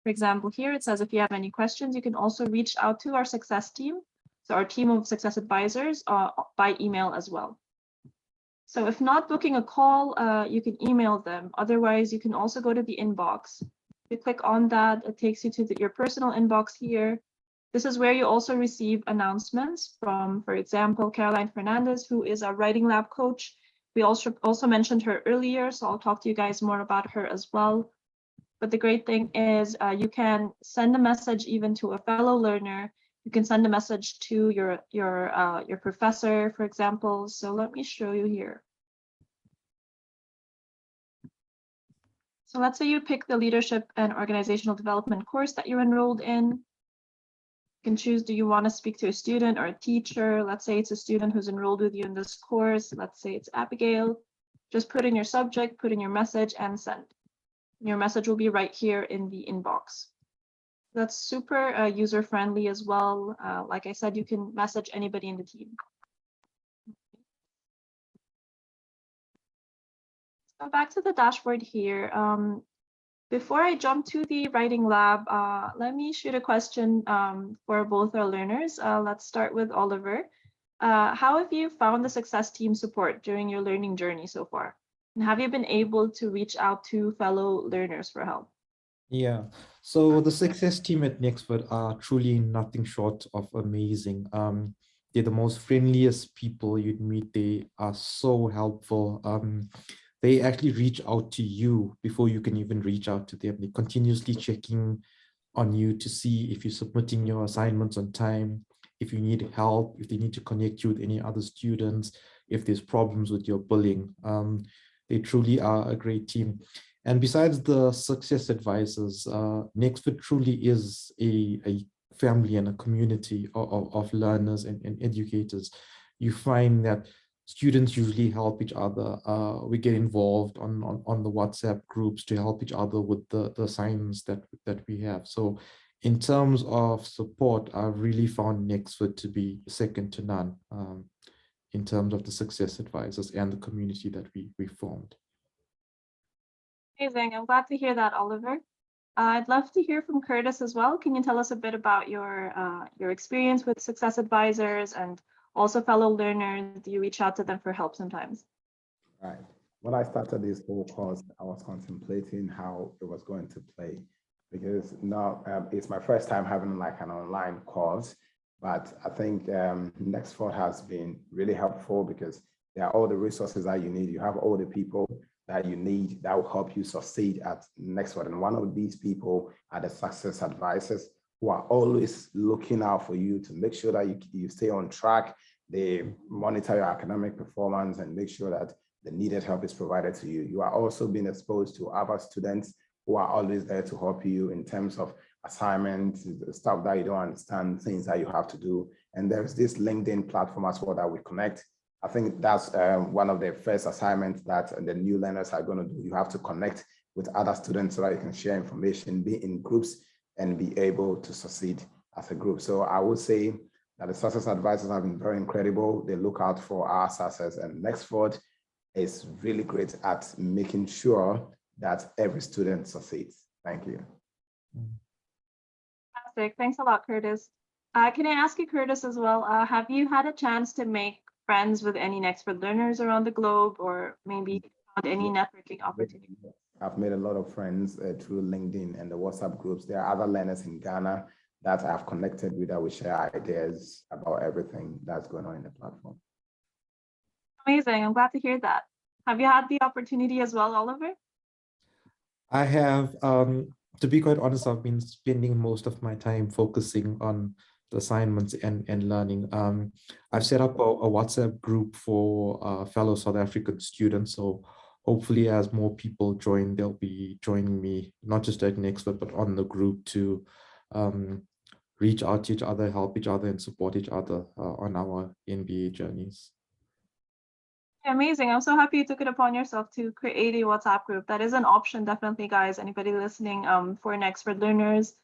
For example, here it says if you have any questions, you can also reach out to our success team. So our team of success advisors by email as well. So if not booking a call, you can email them. Otherwise, you can also go to the inbox. If you click on that, it takes you to your personal inbox here. This is where you also receive announcements from, for example, Caroline Fernandez, who is our writing lab coach. We also mentioned her earlier, so I'll talk to you guys more about her as well. But the great thing is you can send a message even to a fellow learner. You can send a message to your professor, for example. So let me show you here. So let's say you pick the leadership and organizational development course that you're enrolled in. You can choose, do you want to speak to a student or a teacher? Let's say it's a student who's enrolled with you in this course. Let's say it's Abigail. Just put in your subject, put in your message, and send. Your message will be right here in the inbox. That's super user-friendly as well. Like I said, you can message anybody in the team. So back to the dashboard here. Before I jump to the writing lab, let me shoot a question for both our learners. Let's start with Oliver. How have you found the success team support during your learning journey so far? And have you been able to reach out to fellow learners for help? Yeah, so the success team at Nexford are truly nothing short of amazing. They're the most friendliest people you'd meet. They are so helpful. They actually reach out to you before you can even reach out to them. They're continuously checking on you to see if you're submitting your assignments on time, if you need help, if they need to connect you with any other students, if there's problems with your billing. They truly are a great team. And besides the success advisors, Nexford truly is a family and a community of learners and educators. You find that students usually help each other. We get involved on the WhatsApp groups to help each other with the assignments that we have. So in terms of support, I've really found Nexford to be second to none in terms of the success advisors and the community that we formed. Amazing. I'm glad to hear that, Oliver. I'd love to hear from Curtis as well. Can you tell us a bit about your experience with success advisors and also fellow learners? Do you reach out to them for help sometimes? Right. When I started this whole course, I was contemplating how it was going to play, because now it's my first time having like an online course, but I think Nexford has been really helpful because there are all the resources that you need. You have all the people that you need that will help you succeed at Nexford. And one of these people are the success advisors, who are always looking out for you to make sure that you stay on track. They monitor your academic performance and make sure that the needed help is provided to you. You are also being exposed to other students who are always there to help you in terms of assignments, stuff that you don't understand, things that you have to do. And there's this LinkedIn platform as well that we connect. I think that's one of the first assignments that the new learners are going to do. You have to connect with other students so that you can share information, be in groups, and be able to succeed as a group. So I would say that the success advisors have been very incredible. They look out for our success, and Nexford is really great at making sure that every student succeeds. Thank you. Fantastic. Thanks a lot, Curtis. Can I ask you, Curtis, as well, have you had a chance to make friends with any Nexford learners around the globe, or maybe found any networking opportunities? I've made a lot of friends through LinkedIn and the WhatsApp groups. There are other learners in Ghana that I've connected with that we share ideas about everything that's going on in the platform. Amazing. I'm glad to hear that. Have you had the opportunity as well, Oliver? I have, to be quite honest, I've been spending most of my time focusing on the assignments and learning. I've set up a WhatsApp group for fellow South African students. So hopefully as more people join, they'll be joining me, not just at Nexford, but on the group to reach out to each other, help each other, and support each other on our MBA journeys. Amazing. I'm so happy you took it upon yourself to create a WhatsApp group. That is an option, definitely, guys. Anybody listening for Nexford learners,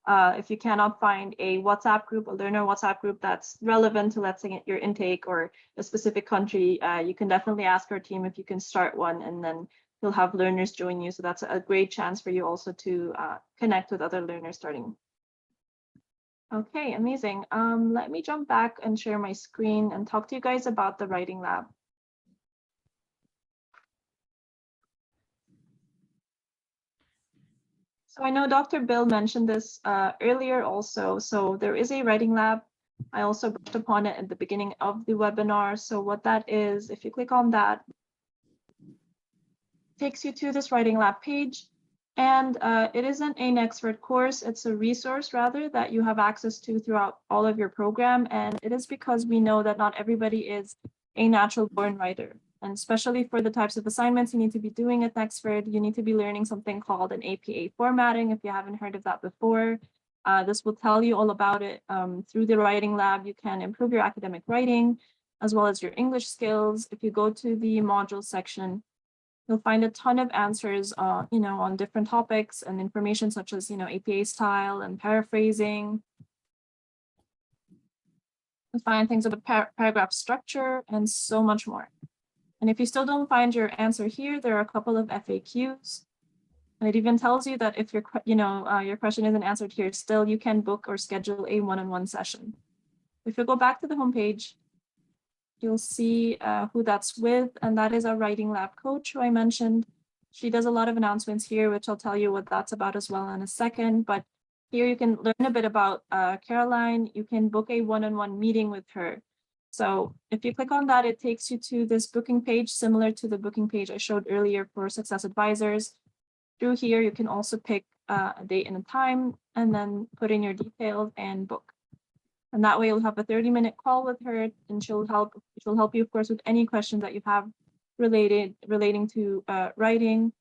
if you cannot find a WhatsApp group, a learner WhatsApp group that's relevant to, let's say, your intake or a specific country, you can definitely ask our team if you can start one, and then you'll have learners join you. So that's a great chance for you also to connect with other learners starting. Okay, amazing. Let me jump back and share my screen and talk to you guys about the writing lab. So I know Dr. Bill mentioned this earlier also. So there is a writing lab. I also touched upon it at the beginning of the webinar. So what that is, if you click on that, it takes you to this writing lab page. And it isn't a Nexford course, it's a resource rather that you have access to throughout all of your program. And it is because we know that not everybody is a natural born writer. And especially for the types of assignments you need to be doing at Nexford, you need to be learning something called an APA formatting. If you haven't heard of that before, this will tell you all about it. Through the writing lab, you can improve your academic writing as well as your English skills. If you go to the module section, you'll find a ton of answers, on different topics and information such as, APA style and paraphrasing. You'll find things about paragraph structure and so much more. And if you still don't find your answer here, there are a couple of FAQs. And it even tells you that if your question isn't answered here, still you can book or schedule a one-on-one session. If you go back to the homepage, you'll see who that's with, and that is our writing lab coach who I mentioned. She does a lot of announcements here, which I'll tell you what that's about as well in a second. But here you can learn a bit about Caroline. You can book a one-on-one meeting with her. So if you click on that, it takes you to this booking page, similar to the booking page I showed earlier for success advisors. Through here, you can also pick a date and a time, and then put in your details and book. And that way you'll have a 30-minute call with her, and she'll help you, of course, with any questions that you have relating to writing.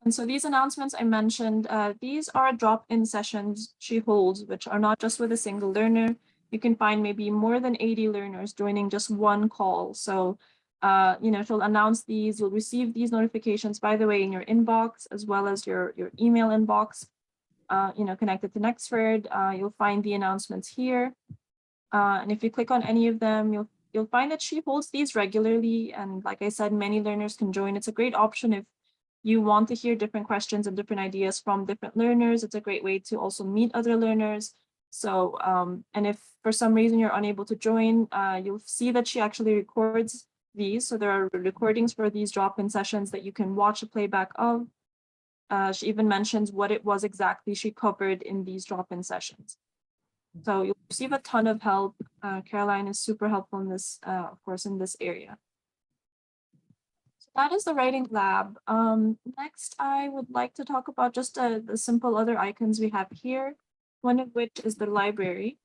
And so these announcements I mentioned, these are drop-in sessions she holds, which are not just with a single learner. You can find maybe more than 80 learners joining just one call. So, she'll announce these. You'll receive these notifications, by the way, in your inbox, as well as your email inbox, connected to Nexford. You'll find the announcements here. And if you click on any of them, you'll find that she holds these regularly. And like I said, many learners can join. It's a great option if you want to hear different questions and different ideas from different learners. It's a great way to also meet other learners. So, and if for some reason you're unable to join, you'll see that she actually records these. So there are recordings for these drop-in sessions that you can watch a playback of. She even mentions what it was exactly she covered in these drop-in sessions. So you'll receive a ton of help. Caroline is super helpful in this, of course, in this area. So that is the writing lab. Next, I would like to talk about just the simple other icons we have here, one of which is the library.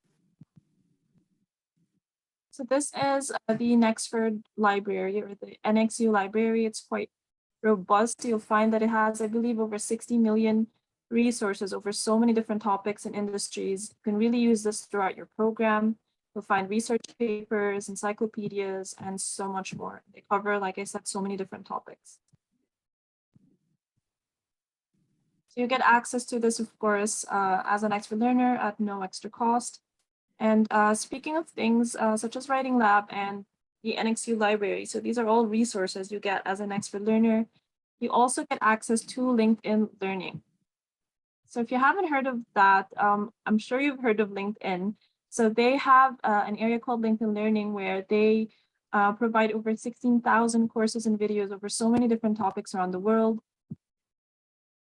So this is the Nexford Library, or the NXU Library. It's quite robust. You'll find that it has, I believe, over 60 million resources over so many different topics and industries. You can really use this throughout your program. You'll find research papers, encyclopedias, and so much more. They cover, like I said, so many different topics. So you get access to this, of course, as an Nexford learner at no extra cost. And speaking of things such as Writing Lab and the NXU Library, so these are all resources you get as an Nexford learner. You also get access to LinkedIn Learning. So if you haven't heard of that, I'm sure you've heard of LinkedIn. So they have an area called LinkedIn Learning where they provide over 16,000 courses and videos over so many different topics around the world.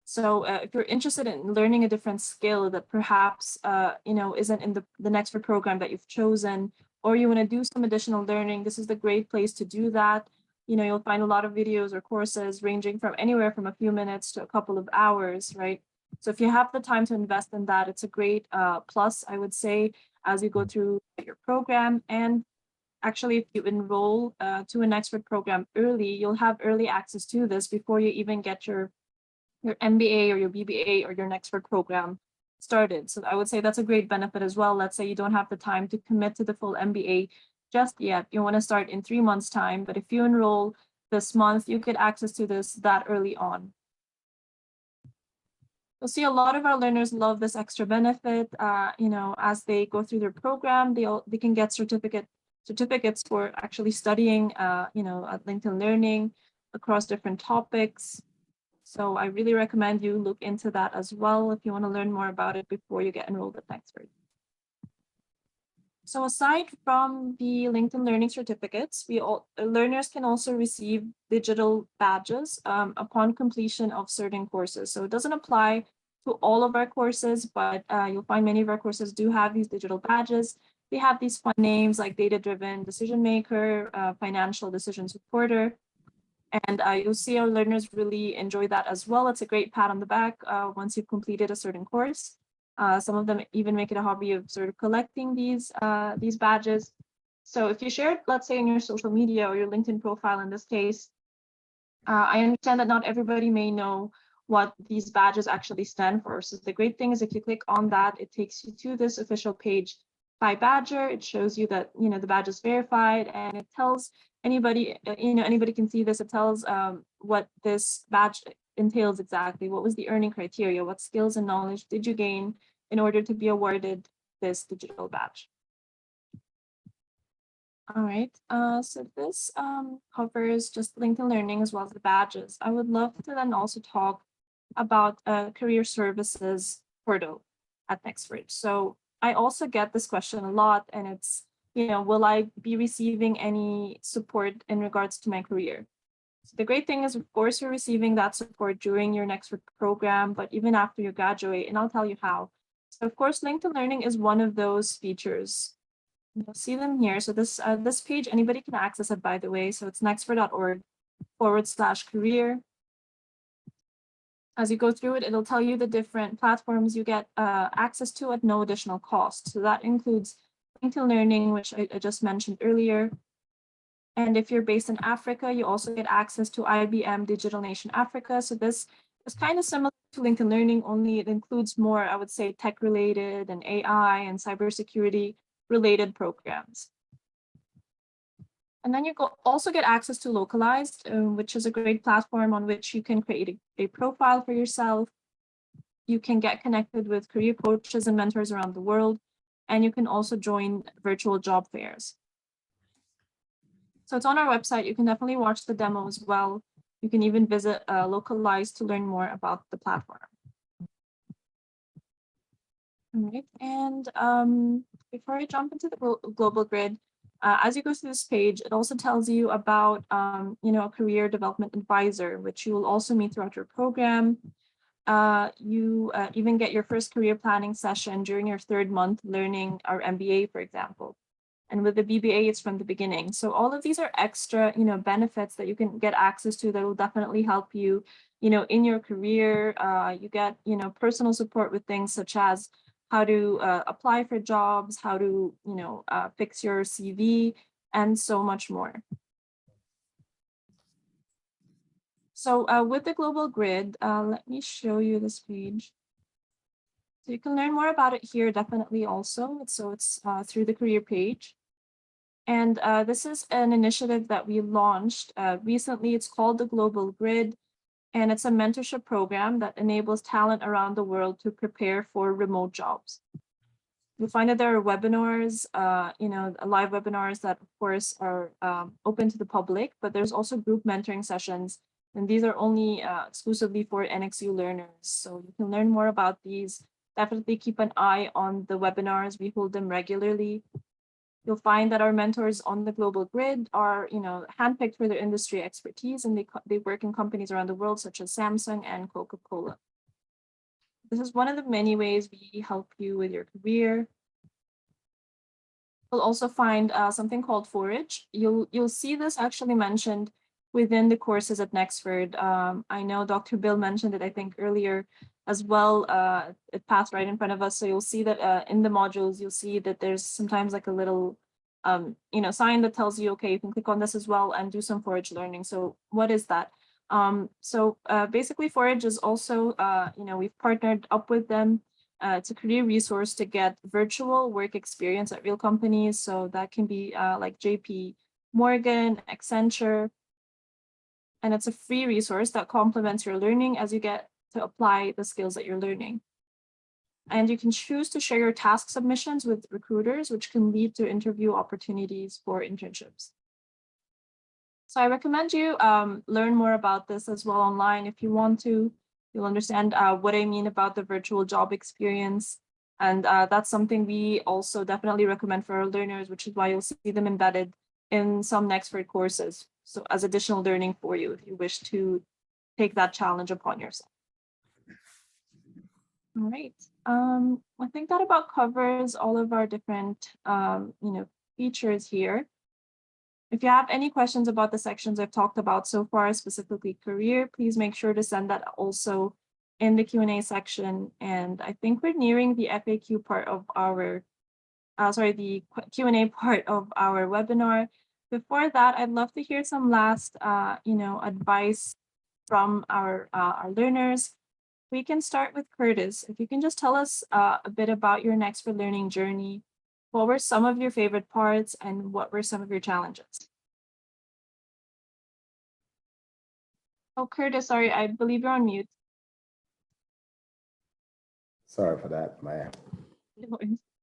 So if you're interested in learning a different skill that perhaps isn't in the Nexford program that you've chosen, or you want to do some additional learning, this is the great place to do that. You'll find a lot of videos or courses ranging from anywhere from a few minutes to a couple of hours, right? So if you have the time to invest in that, it's a great plus, I would say, as you go through your program. And actually, if you enroll to a Nexford program early, you'll have early access to this before you even get your MBA or your BBA or your Nexford program started. So I would say that's a great benefit as well. Let's say you don't have the time to commit to the full MBA just yet. You want to start in 3 months' time, but if you enroll this month, you get access to this that early on. You'll see a lot of our learners love this extra benefit. As they go through their program, they can get certificates for actually studying, at LinkedIn Learning across different topics. So I really recommend you look into that as well if you want to learn more about it before you get enrolled at Nexford. So aside from the LinkedIn Learning certificates, learners can also receive digital badges upon completion of certain courses. So it doesn't apply to all of our courses, but you'll find many of our courses do have these digital badges. They have these fun names like data-driven decision maker, financial decision supporter. And you'll see our learners really enjoy that as well. It's a great pat on the back once you've completed a certain course. Some of them even make it a hobby of sort of collecting these badges. So if you share it, let's say in your social media or your LinkedIn profile in this case, I understand that not everybody may know what these badges actually stand for. So the great thing is if you click on that, it takes you to this official page by badger. It shows you that the badge is verified, and it tells anybody can see this. It tells what this badge entails exactly. What was the earning criteria? What skills and knowledge did you gain in order to be awarded this digital badge? All right, so this covers just LinkedIn Learning as well as the badges. I would love to then also talk about career services portal at Nexford. So I also get this question a lot, and it's, will I be receiving any support in regards to my career? So the great thing is, of course, you're receiving that support during your Nexford program, but even after you graduate, and I'll tell you how. So of course, LinkedIn Learning is one of those features. You'll see them here. So this page, anybody can access it, by the way. So it's nexford.org/career. As you go through it, it'll tell you the different platforms you get access to at no additional cost. So that includes LinkedIn Learning, which I just mentioned earlier. And if you're based in Africa, you also get access to IBM Digital Nation Africa. So this is kind of similar to LinkedIn Learning, only it includes more, I would say, tech-related and AI and cybersecurity-related programs. And then you also get access to Localized, which is a great platform on which you can create a profile for yourself. You can get connected with career coaches and mentors around the world, and you can also join virtual job fairs. So it's on our website. You can definitely watch the demo as well. You can even visit Localized to learn more about the platform. All right, and before I jump into the global grid, as you go through this page, it also tells you about, a career development advisor, which you will also meet throughout your program. You even get your first career planning session during your 3rd month learning our MBA, for example. And with the BBA, it's from the beginning. So all of these are extra, benefits that you can get access to that will definitely help you, in your career. You get, personal support with things such as how to apply for jobs, how to, fix your CV, and so much more. So with the global grid, let me show you this page. So you can learn more about it here, definitely also. So it's through the career page. And this is an initiative that we launched recently. It's called the Global Grid. and it's a mentorship program that enables talent around the world to prepare for remote jobs. You'll find that there are webinars, live webinars that, of course, are open to the public, but there's also group mentoring sessions, and these are only exclusively for NXU learners. So you can learn more about these. Definitely keep an eye on the webinars. We hold them regularly. You'll find that our mentors on the global grid are, handpicked for their industry expertise, and they work in companies around the world, such as Samsung and Coca-Cola. This is one of the many ways we help you with your career. You'll also find something called Forage. You'll see this actually mentioned within the courses at Nexford. I know Dr. Bill mentioned it, I think, earlier as well. It passed right in front of us. So you'll see that in the modules, you'll see that there's sometimes like a little sign that tells you, okay, you can click on this as well and do some Forage learning. So what is that? Basically, Forage is also, we've partnered up with them. It's a career resource to get virtual work experience at real companies. So that can be like JP Morgan, Accenture. And it's a free resource that complements your learning as you get to apply the skills that you're learning. And you can choose to share your task submissions with recruiters, which can lead to interview opportunities for internships. So I recommend you learn more about this as well online if you want to. You'll understand what I mean about the virtual job experience. And that's something we also definitely recommend for our learners, which is why you'll see them embedded in some Nexford courses. So as additional learning for you, if you wish to take that challenge upon yourself. All right. I think that about covers all of our different, features here. If you have any questions about the sections I've talked about so far, specifically career, please make sure to send that also in the Q&A section. And I think we're nearing the FAQ part of our, the Q&A part of our webinar. Before that, I'd love to hear some last, advice from our learners. We can start with Curtis. If you can just tell us a bit about your Nexford learning journey. What were some of your favorite parts and what were some of your challenges? Oh, Curtis, sorry, I believe you're on mute. Sorry for that, Maya.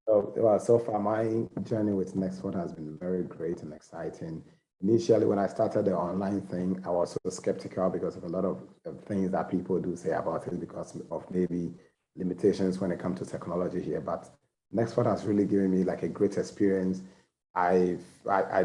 No. So far, my journey with Nexford has been very great and exciting. Initially, when I started the online thing, I was so skeptical because of a lot of things that people do say about it because of maybe limitations when it comes to technology here. But Nexford has really given me like a great experience. I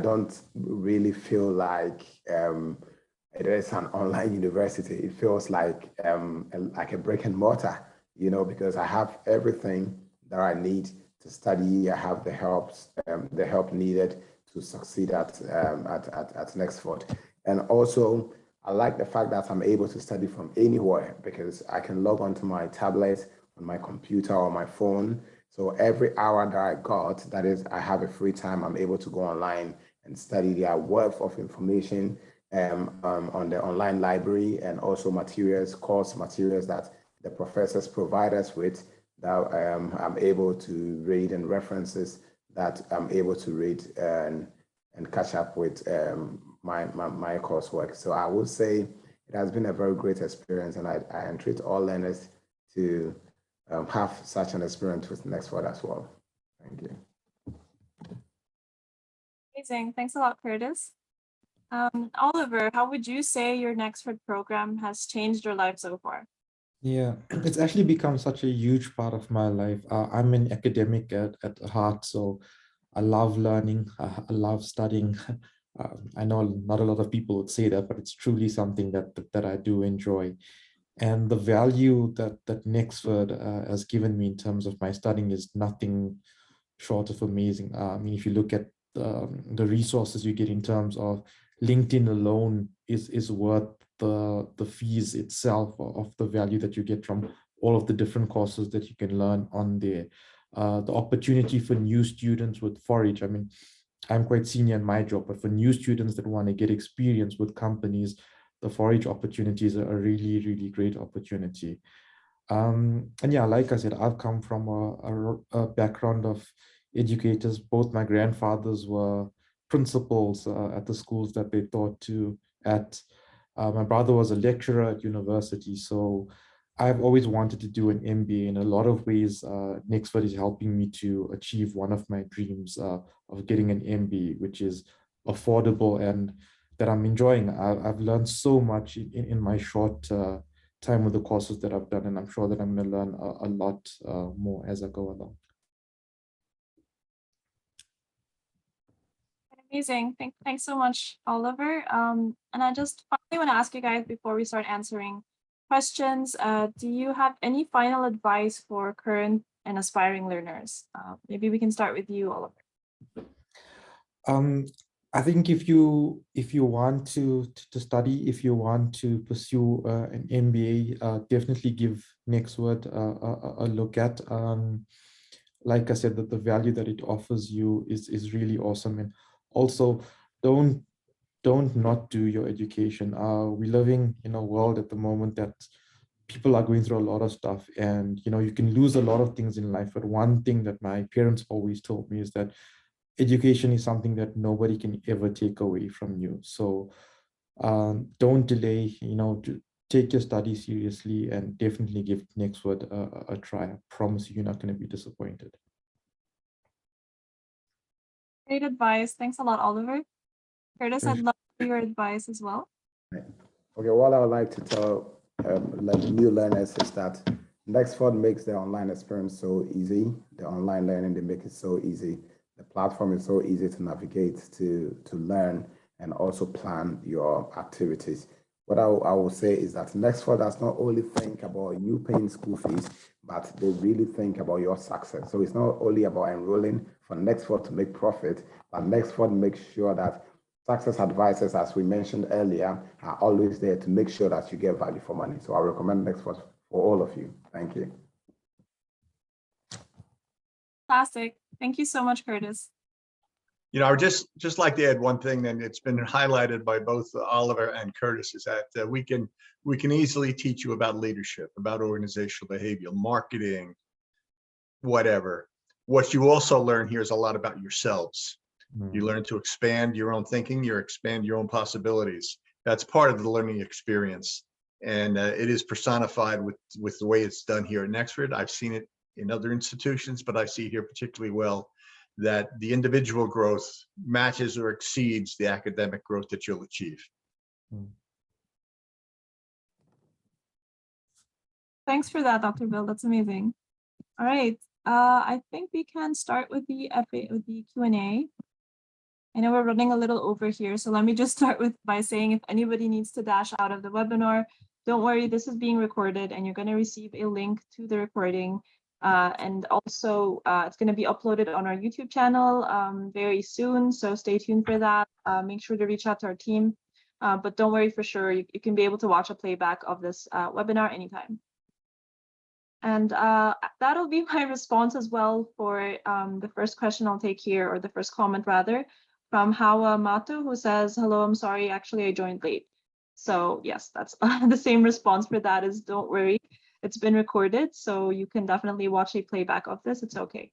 don't really feel like it is an online university. It feels like a brick and mortar, because I have everything that I need to study. I have the help needed to succeed at Nexford. And also, I like the fact that I'm able to study from anywhere because I can log onto my tablet, on my computer or my phone. So every hour that I got, that is, I have a free time, I'm able to go online and study their wealth of information on the online library and also course materials that the professors provide us with that I'm able to read and references that I'm able to read and catch up with my coursework. So I would say it has been a very great experience, and I entreat all learners to have such an experience with Nexford as well. Thank you. Amazing. Thanks a lot, Curtis. Oliver, how would you say your Nexford program has changed your life so far? Yeah, it's actually become such a huge part of my life. I'm an academic at heart, so I love learning. I love studying. I know not a lot of people would say that, but it's truly something that I do enjoy. And the value that Nexford has given me in terms of my studying is nothing short of amazing. I mean, if you look at the resources you get in terms of LinkedIn alone is worth the fees itself of the value that you get from all of the different courses that you can learn on there. The opportunity for new students with Forage. I mean, I'm quite senior in my job, but for new students that want to get experience with companies, the Forage opportunities are a really, really great opportunity. And yeah, like I said, I've come from a background of educators. Both my grandfathers were principals at the schools that they taught to at. My brother was a lecturer at university, so I've always wanted to do an MBA. In a lot of ways, Nexford is helping me to achieve one of my dreams of getting an MBA, which is affordable and that I'm enjoying. I've learned so much in my short time with the courses that I've done, and I'm sure that I'm going to learn a lot more as I go along. Amazing. Thanks so much, Oliver. And I just finally want to ask you guys before we start answering questions, do you have any final advice for current and aspiring learners? Maybe we can start with you, Oliver. I think if you want to study, if you want to pursue an MBA, definitely give Nexford a look at. Like I said, that the value that it offers you is really awesome, and also don't not do your education. We're living in a world at the moment that people are going through a lot of stuff, and you can lose a lot of things in life. But one thing that my parents always told me is that education is something that nobody can ever take away from you. So don't delay, to take your studies seriously, and definitely give Nexford a try. I promise you're not going to be disappointed. Great advice. Thanks a lot, Oliver. Curtis, Sure. I'd love to hear your advice as well. Okay, what I would like to tell new learners is that Nexford makes the online experience so easy. The online learning, they make it so easy. The platform is so easy to navigate, to learn, and also plan your activities. What I will say is that Nexford does not only think about you paying school fees, but they really think about your success. So it's not only about enrolling for Nexford to make profit, but Nexford makes sure that success advisors, as we mentioned earlier, are always there to make sure that you get value for money. So I recommend Nexford for all of you. Thank you. Fantastic. Thank you so much, Curtis. I would just like to add one thing, and it's been highlighted by both Oliver and Curtis, is that we can easily teach you about leadership, about organizational behavior, marketing, whatever. What you also learn here is a lot about yourselves. You learn to expand your own thinking, you expand your own possibilities. That's part of the learning experience. And it is personified with the way it's done here at Nexford. I've seen it in other institutions, but I see here particularly well that the individual growth matches or exceeds the academic growth that you'll achieve. Thanks for that, Dr. Bill. That's amazing. All right. I think we can start with the Q&A. I know we're running a little over here, so let me just start by saying if anybody needs to dash out of the webinar, don't worry, this is being recorded and you're going to receive a link to the recording. And also it's going to be uploaded on our YouTube channel very soon, so stay tuned for that. Make sure to reach out to our team, but don't worry, for sure, you can be able to watch a playback of this webinar anytime. And that'll be my response as well for the first question I'll take here, or the first comment rather, from Hawa Mato, who says, hello, I'm sorry, actually I joined late. So yes, that's the same response for that is don't worry, it's been recorded, so you can definitely watch a playback of this, it's okay.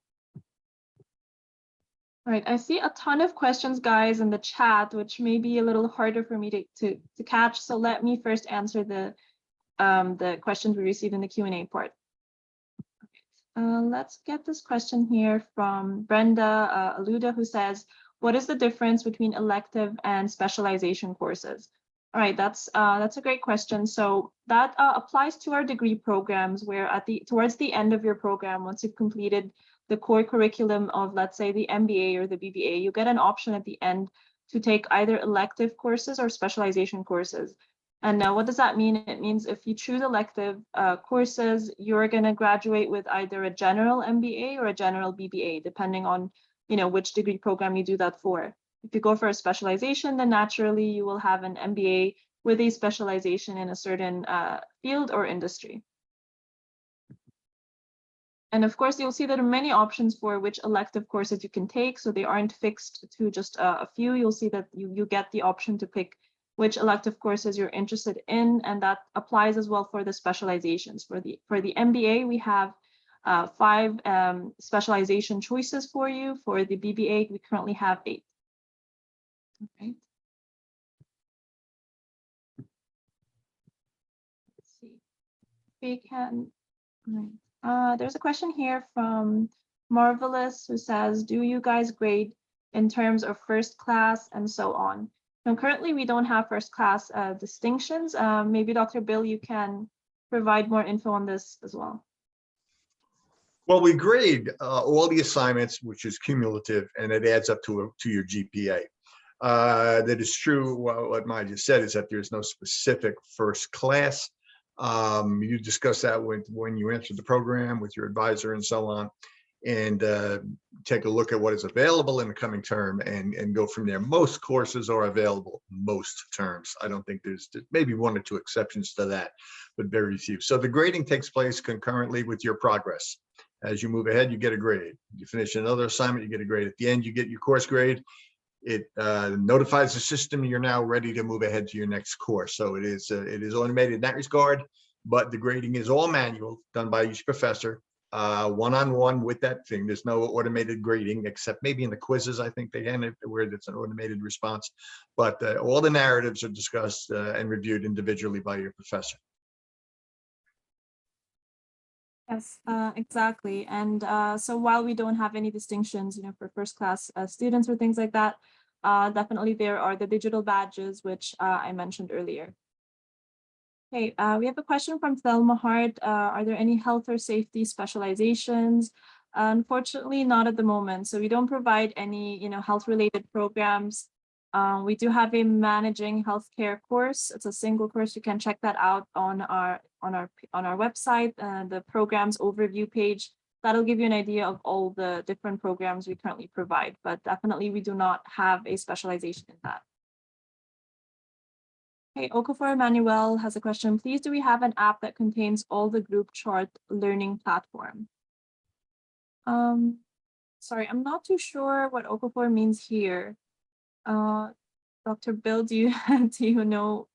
All right, I see a ton of questions, guys, in the chat, which may be a little harder for me to catch. So let me first answer the questions we received in the Q&A part. Let's get this question here from Brenda Aluda, who says, what is the difference between elective and specialization courses? All right, that's a great question. So that applies to our degree programs, where towards the end of your program, once you've completed the core curriculum of, let's say, the MBA or the BBA, you get an option at the end to take either elective courses or specialization courses. And now what does that mean? It means if you choose elective courses, you're going to graduate with either a general MBA or a general BBA, depending on which degree program you do that for. If you go for a specialization, then naturally you will have an MBA with a specialization in a certain field or industry. And of course, you'll see there are many options for which elective courses you can take, so they aren't fixed to just a few. You'll see that you get the option to pick which elective courses you're interested in, and that applies as well for the specializations. For the MBA, we have 5 specialization choices for you. For the BBA, we currently have 8. Okay. we can, there's a question here from Marvelous who says, do you guys grade in terms of first class and so on? Now, currently, we don't have first class distinctions. Maybe Dr. Bill, you can provide more info on this as well. Well, we grade all the assignments, which is cumulative, and it adds up to your GPA. That is true. What Maya just said is that there's no specific first class. You discuss that when you enter the program with your advisor and so on, and take a look at what is available in the coming term and go from there. Most courses are available most terms. I don't think there's maybe 1 or 2 exceptions to that, but very few. So the grading takes place concurrently with your progress. As you move ahead, you get a grade. You finish another assignment, you get a grade. At the end, you get your course grade. It notifies the system you're now ready to move ahead to your next course. So it is automated in that regard, but the grading is all manual, done by each professor, one-on-one with that thing. There's no automated grading, except maybe in the quizzes, I think they end it where it's an automated response. But all the narratives are discussed and reviewed individually by your professor. Yes, exactly. And so while we don't have any distinctions, for first class students or things like that, definitely there are the digital badges, which I mentioned earlier. Okay, we have a question from Thelma Hart. Are there any health or safety specializations? Unfortunately, not at the moment. So we don't provide any, health-related programs. We do have a managing healthcare course. It's a single course. You can check that out on our website, the programs overview page. That'll give you an idea of all the different programs we currently provide, but definitely we do not have a specialization in that. Okay, Okafor Emmanuel has a question. Please, do we have an app that contains all the group chart learning platform? Sorry, I'm not too sure what Okafor means here. Dr. Bill, do you know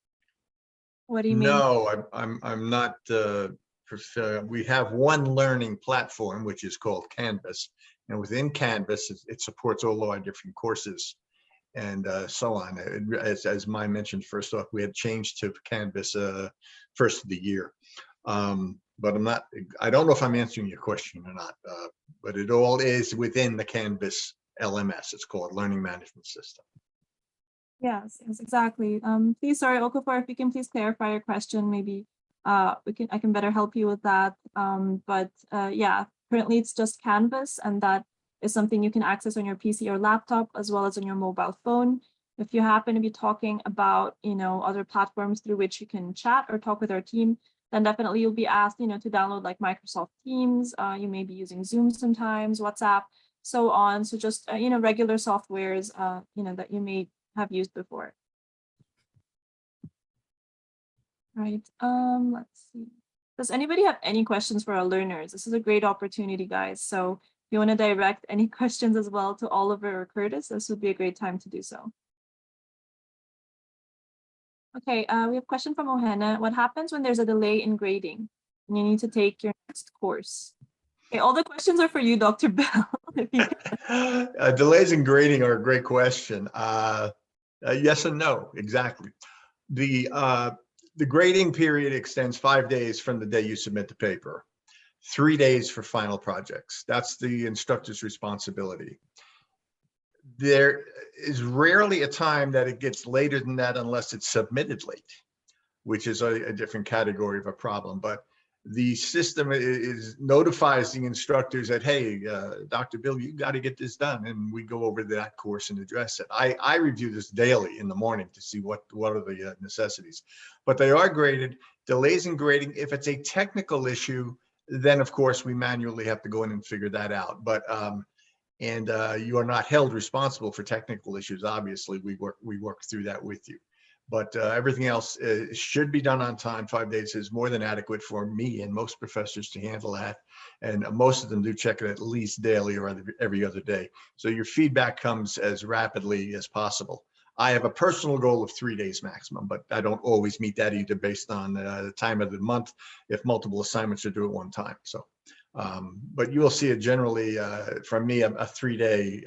what he means? No, I'm not. We have one learning platform, which is called Canvas, and within Canvas, it supports all our different courses and so on. As Maya mentioned, first off, we had changed to Canvas first of the year. But I don't know if I'm answering your question or not, but it all is within the Canvas LMS. It's called Learning Management System. Yes, exactly. Please, sorry, Okafor, if you can please clarify your question, maybe I can better help you with that. But yeah, currently it's just Canvas, and that is something you can access on your PC or laptop as well as on your mobile phone. If you happen to be talking about, other platforms through which you can chat or talk with our team, then definitely you'll be asked, to download like Microsoft Teams. You may be using Zoom sometimes, WhatsApp, so on. So just, regular softwares, that you may have used before. Right. Let's see. Does anybody have any questions for our learners? This is a great opportunity, guys. So if you want to direct any questions as well to Oliver or Curtis, this would be a great time to do so. Okay, we have a question from Ohana. What happens when there's a delay in grading and you need to take your next course? Okay, all the questions are for you, Dr. Bell. Delays in grading are a great question. Yes and no, exactly. The grading period extends 5 days from the day you submit the paper, 3 days for final projects. That's the instructor's responsibility. There is rarely a time that it gets later than that unless it's submitted late, which is a different category of a problem. But the system notifies the instructors that, hey, Dr. Bill, you got to get this done. And we go over that course and address it. I review this daily in the morning to see what are the necessities. But they are graded. Delays in grading, if it's a technical issue, then of course we manually have to go in and figure that out. But you are not held responsible for technical issues. Obviously, we work through that with you. But everything else should be done on time. 5 days is more than adequate for me and most professors to handle that. And most of them do check it at least daily or every other day. So your feedback comes as rapidly as possible. I have a personal goal of 3 days maximum, but I don't always meet that either based on the time of the month, if multiple assignments are due at one time. So, but you will see it generally from me, a 3-day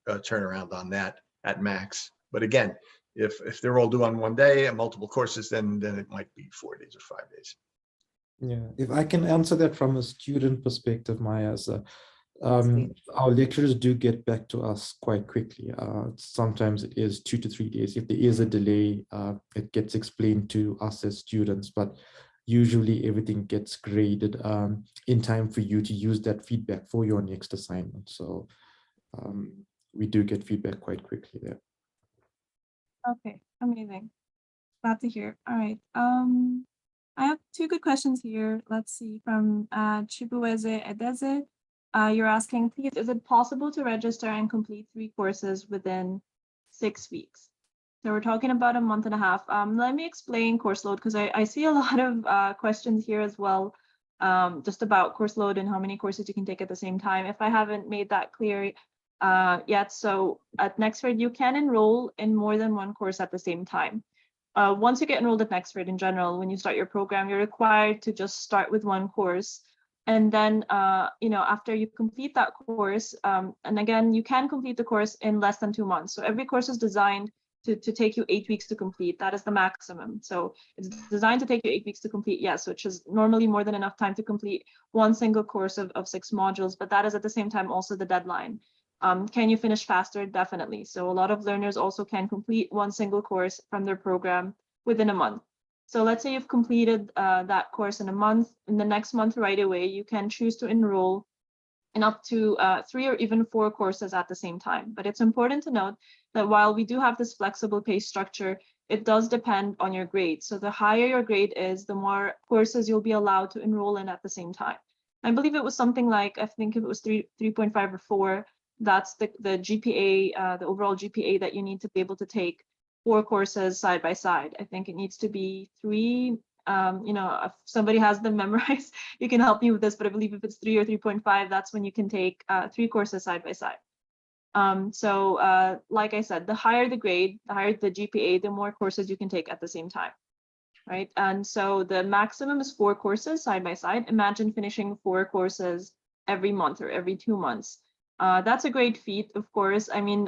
turnaround on that at max. But again, if they're all due on one day and multiple courses, then it might be 4 days or 5 days. Yeah, if I can answer that from a student perspective, Maya, so Please. our lecturers do get back to us quite quickly. Sometimes it is 2 to 3 days. If there is a delay, it gets explained to us as students, but usually everything gets graded in time for you to use that feedback for your next assignment. So we do get feedback quite quickly there. Okay, amazing. Glad to hear. All right. I have two good questions here. Let's see, from Chibueze Edeze. You're asking, please, is it possible to register and complete 3 courses within 6 weeks? So we're talking about a month and a half. Let me explain course load, because I see a lot of questions here as well, just about course load and how many courses you can take at the same time. If I haven't made that clear yet, so at Nexford, you can enroll in more than 1 course at the same time. Once you get enrolled at Nexford in general, when you start your program, you're required to just start with 1 course. And then, after you complete that course, and again, you can complete the course in less than 2 months. So every course is designed to take you 8 weeks to complete. That is the maximum. So it's designed to take you 8 weeks to complete, yes, which is normally more than enough time to complete 1 single course of 6 modules, but that is at the same time also the deadline. Can you finish faster? Definitely. So a lot of learners also can complete 1 single course from their program within a month. So let's say you've completed that course in a month. In the next month right away, you can choose to enroll in up to 3 or even 4 courses at the same time. But it's important to note that while we do have this flexible pay structure, it does depend on your grade. So the higher your grade is, the more courses you'll be allowed to enroll in at the same time. I believe it was something like, I think it was 3.5 or 4. That's the GPA, the overall GPA that you need to be able to take 4 courses side by side. I think it needs to be 3. If somebody has them memorized, you can help me with this, but I believe if it's 3 or 3.5, that's when you can take 3 courses side by side. Like I said, the higher the grade, the higher the GPA, the more courses you can take at the same time, right? And so the maximum is 4 courses side by side. Imagine finishing 4 courses every month or every 2 months. That's a great feat, of course. I mean,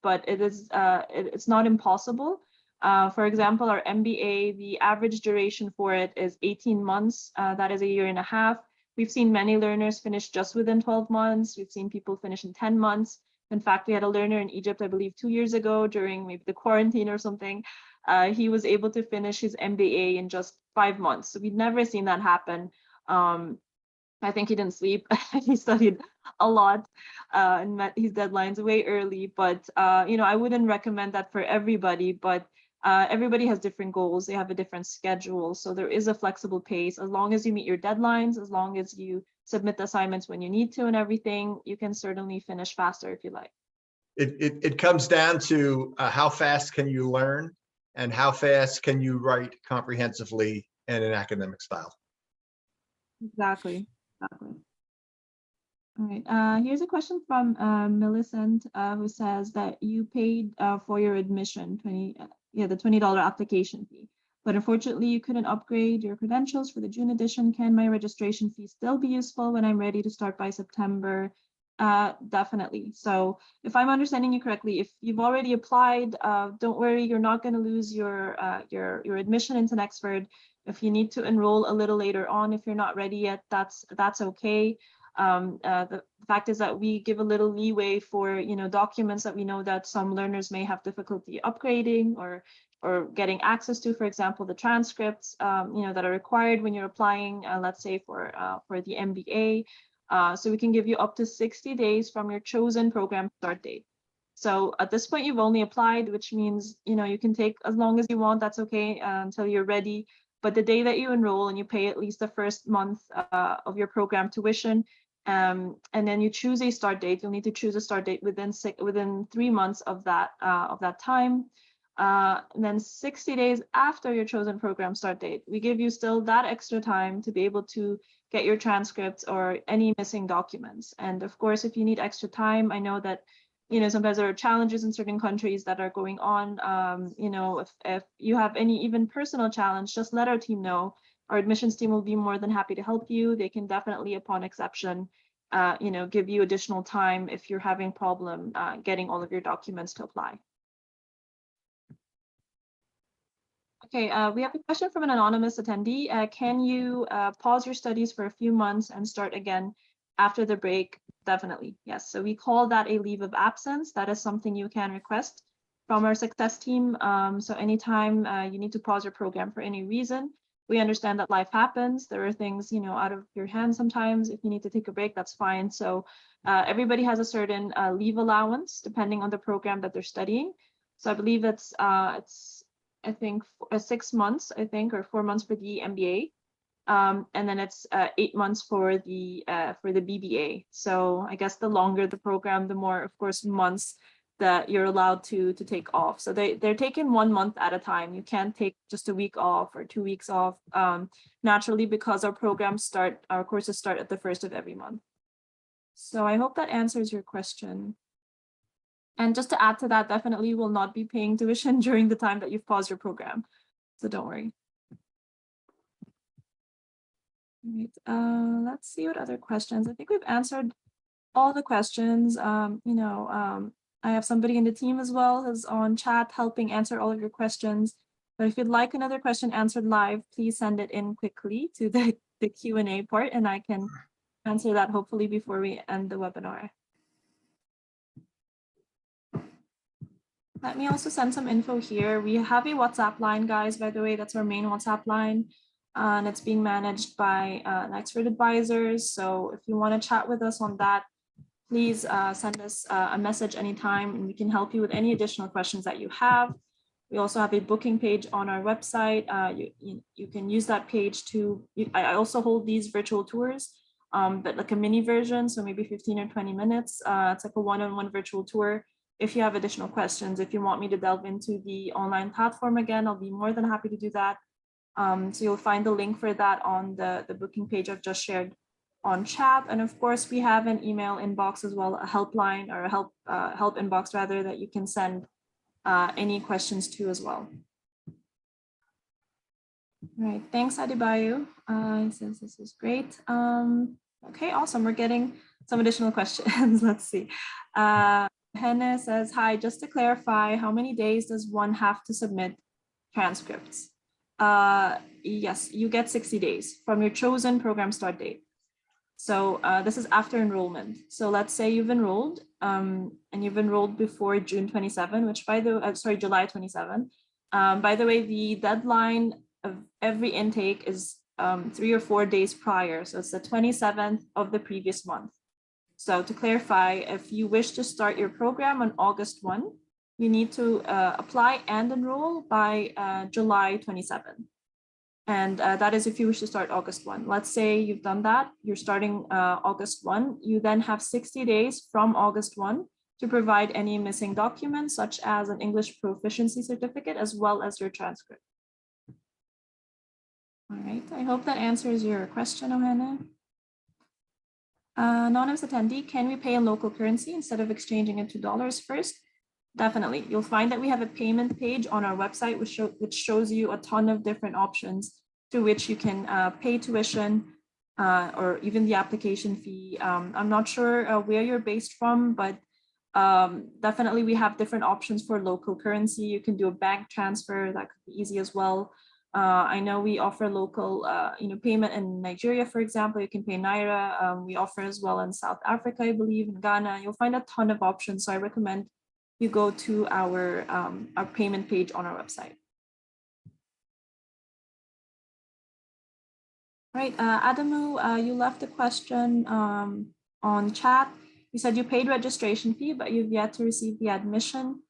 but it's not impossible. For example, our MBA, the average duration for it is 18 months. That is a year and a half. We've seen many learners finish just within 12 months. We've seen people finish in 10 months. In fact, we had a learner in Egypt, I believe 2 years ago during maybe the quarantine or something. He was able to finish his MBA in just 5 months. So we've never seen that happen. I think he didn't sleep. He studied a lot and met his deadlines way early. But I wouldn't recommend that for everybody. But everybody has different goals. They have a different schedule. So there is a flexible pace. As long as you meet your deadlines, as long as you submit the assignments when you need to and everything, you can certainly finish faster if you like. It comes down to how fast can you learn and how fast can you write comprehensively in an academic style. Exactly. All right. Here's a question from Millicent, who says that you paid for your admission, the $20 application fee, but unfortunately you couldn't upgrade your credentials for the June edition. Can my registration fee still be useful when I'm ready to start by September? Definitely. So if I'm understanding you correctly, if you've already applied, don't worry, you're not going to lose your admission into Nexford. If you need to enroll a little later on, if you're not ready yet, that's okay. The fact is that we give a little leeway for documents that we know that some learners may have difficulty upgrading or getting access to, for example, the transcripts that are required when you're applying, let's say for the MBA. So we can give you up to 60 days from your chosen program start date. So at this point, you've only applied, which means you can take as long as you want. That's okay until you're ready. But the day that you enroll and you pay at least the first month of your program tuition, and then you choose a start date, you'll need to choose a start date within 3 months of that time. And then 60 days after your chosen program start date, we give you still that extra time to be able to get your transcripts or any missing documents. And of course, if you need extra time, I know that sometimes there are challenges in certain countries that are going on. If you have any even personal challenge, just let our team know. Our admissions team will be more than happy to help you. They can definitely, upon exception, give you additional time if you're having problem getting all of your documents to apply. Okay, we have a question from an anonymous attendee. Can you pause your studies for a few months and start again after the break? Definitely, yes. So we call that a leave of absence. That is something you can request from our success team. So anytime you need to pause your program for any reason, we understand that life happens. There are things, out of your hands sometimes. If you need to take a break, that's fine. So everybody has a certain leave allowance depending on the program that they're studying. So I believe it's I think 6 months, I think, or 4 months for the MBA. And then it's 8 months for the BBA. So I guess the longer the program, the more, of course, months that you're allowed to take off. So they're taking 1 month at a time. You can't take just a week off or 2 weeks off, naturally, because our courses start at the first of every month. So I hope that answers your question. And just to add to that, definitely will not be paying tuition during the time that you've paused your program. So don't worry. All right, let's see what other questions. I think we've answered all the questions. I have somebody in the team as well who's on chat helping answer all of your questions. But if you'd like another question answered live, please send it in quickly to the Q&A part, and I can answer that hopefully before we end the webinar. Let me also send some info here. We have a WhatsApp line, guys, by the way. That's our main WhatsApp line. And it's being managed by Nexford advisors. So if you want to chat with us on that, please send us a message anytime, and we can help you with any additional questions that you have. We also have a booking page on our website. You can use that page to, I also hold these virtual tours, but like a mini version, so maybe 15 or 20 minutes. It's like a one-on-one virtual tour. If you have additional questions, if you want me to delve into the online platform again, I'll be more than happy to do that. So you'll find the link for that on the booking page I've just shared on chat. And of course, we have an email inbox as well, a helpline or a help inbox rather, that you can send any questions to as well. All right, thanks, Adebayo. He says this is great. Okay, awesome. We're getting some additional questions. Let's see. Henne says, hi, just to clarify, how many days does one have to submit transcripts? Yes, you get 60 days from your chosen program start date. So this is after enrollment. So let's say you've enrolled and you've enrolled before June 27, which July 27. By the way, the deadline of every intake is 3 or 4 days prior. So it's the 27th of the previous month. So to clarify, if you wish to start your program on August 1, you need to apply and enroll by July 27. And that is if you wish to start August 1. Let's say you've done that, you're starting August 1. You then have 60 days from August 1 to provide any missing documents, such as an English proficiency certificate, as well as your transcript. All right, I hope that answers your question, Ohana. Anonymous attendee, can we pay in local currency instead of exchanging into dollars first? Definitely. You'll find that we have a payment page on our website, which shows you a ton of different options through which you can pay tuition or even the application fee. I'm not sure where you're based from, but definitely we have different options for local currency. You can do a bank transfer, that could be easy as well. I know we offer local payment in Nigeria, for example. You can pay Naira. We offer as well in South Africa, I believe, in Ghana. You'll find a ton of options. So I recommend you go to our payment page on our website. Right, Adamu, you left a question on chat. You said you paid registration fee, but you've yet to receive the admission.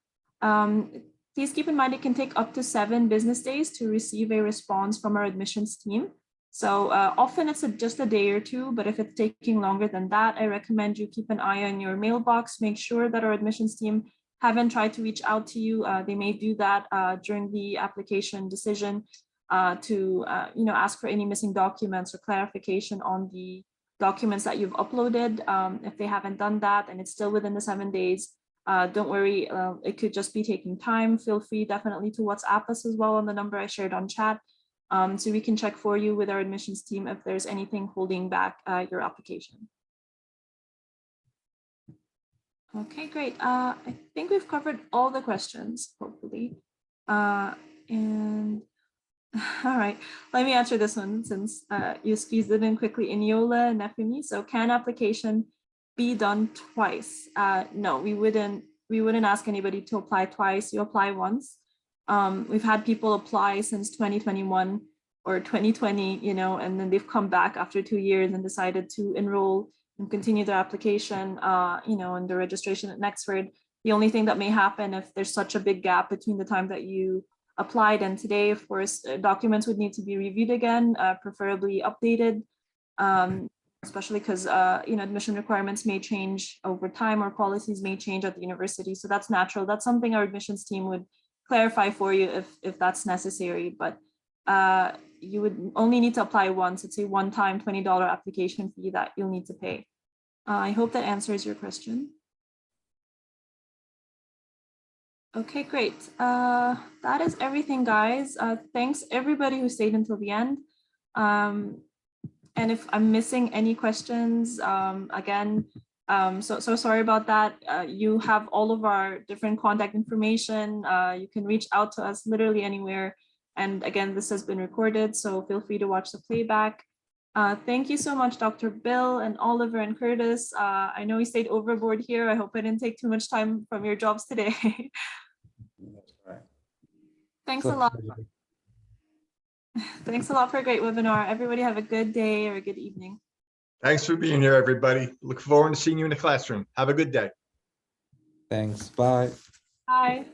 Please keep in mind it can take up to 7 business days to receive a response from our admissions team. So often it's just a day or 2, but if it's taking longer than that, I recommend you keep an eye on your mailbox. Make sure that our admissions team haven't tried to reach out to you. They may do that during the application decision to ask for any missing documents or clarification on the documents that you've uploaded. If they haven't done that and it's still within the 7 days, don't worry, it could just be taking time. Feel free definitely to WhatsApp us as well on the number I shared on chat, so we can check for you with our admissions team if there's anything holding back your application. Okay, great. I think we've covered all the questions, hopefully. And All right, let me answer this one since you squeezed it in quickly. Iniola and Nefumi. So can application be done twice? No, we wouldn't ask anybody to apply twice. You apply once. We've had people apply since 2021 or 2020, you know, and then they've come back after 2 years and decided to enroll and continue their application, you know, and the registration at Nexford. The only thing that may happen if there's such a big gap between the time that you applied and today, of course, documents would need to be reviewed again, preferably updated, especially because you know, admission requirements may change over time or policies may change at the university. So that's natural. That's something our admissions team would clarify for you if that's necessary. But you would only need to apply once. It's a one-time $20 application fee that you'll need to pay. I hope that answers your question. Okay, great. That is everything, guys. Thanks everybody who stayed until the end. And if I'm missing any questions, again, so sorry about that. You have all of our different contact information. You can reach out to us literally anywhere. And again, this has been recorded, so feel free to watch the playback. Thank you so much, Dr. Bill and Oliver and Curtis. I know we stayed overboard here. I hope I didn't take too much time from your jobs today. That's right. Thanks a lot. Thanks a lot for a great webinar. Everybody have a good day or a good evening. Thanks for being here, everybody. Look forward to seeing you in the classroom. Have a good day. Thanks. Bye. Bye.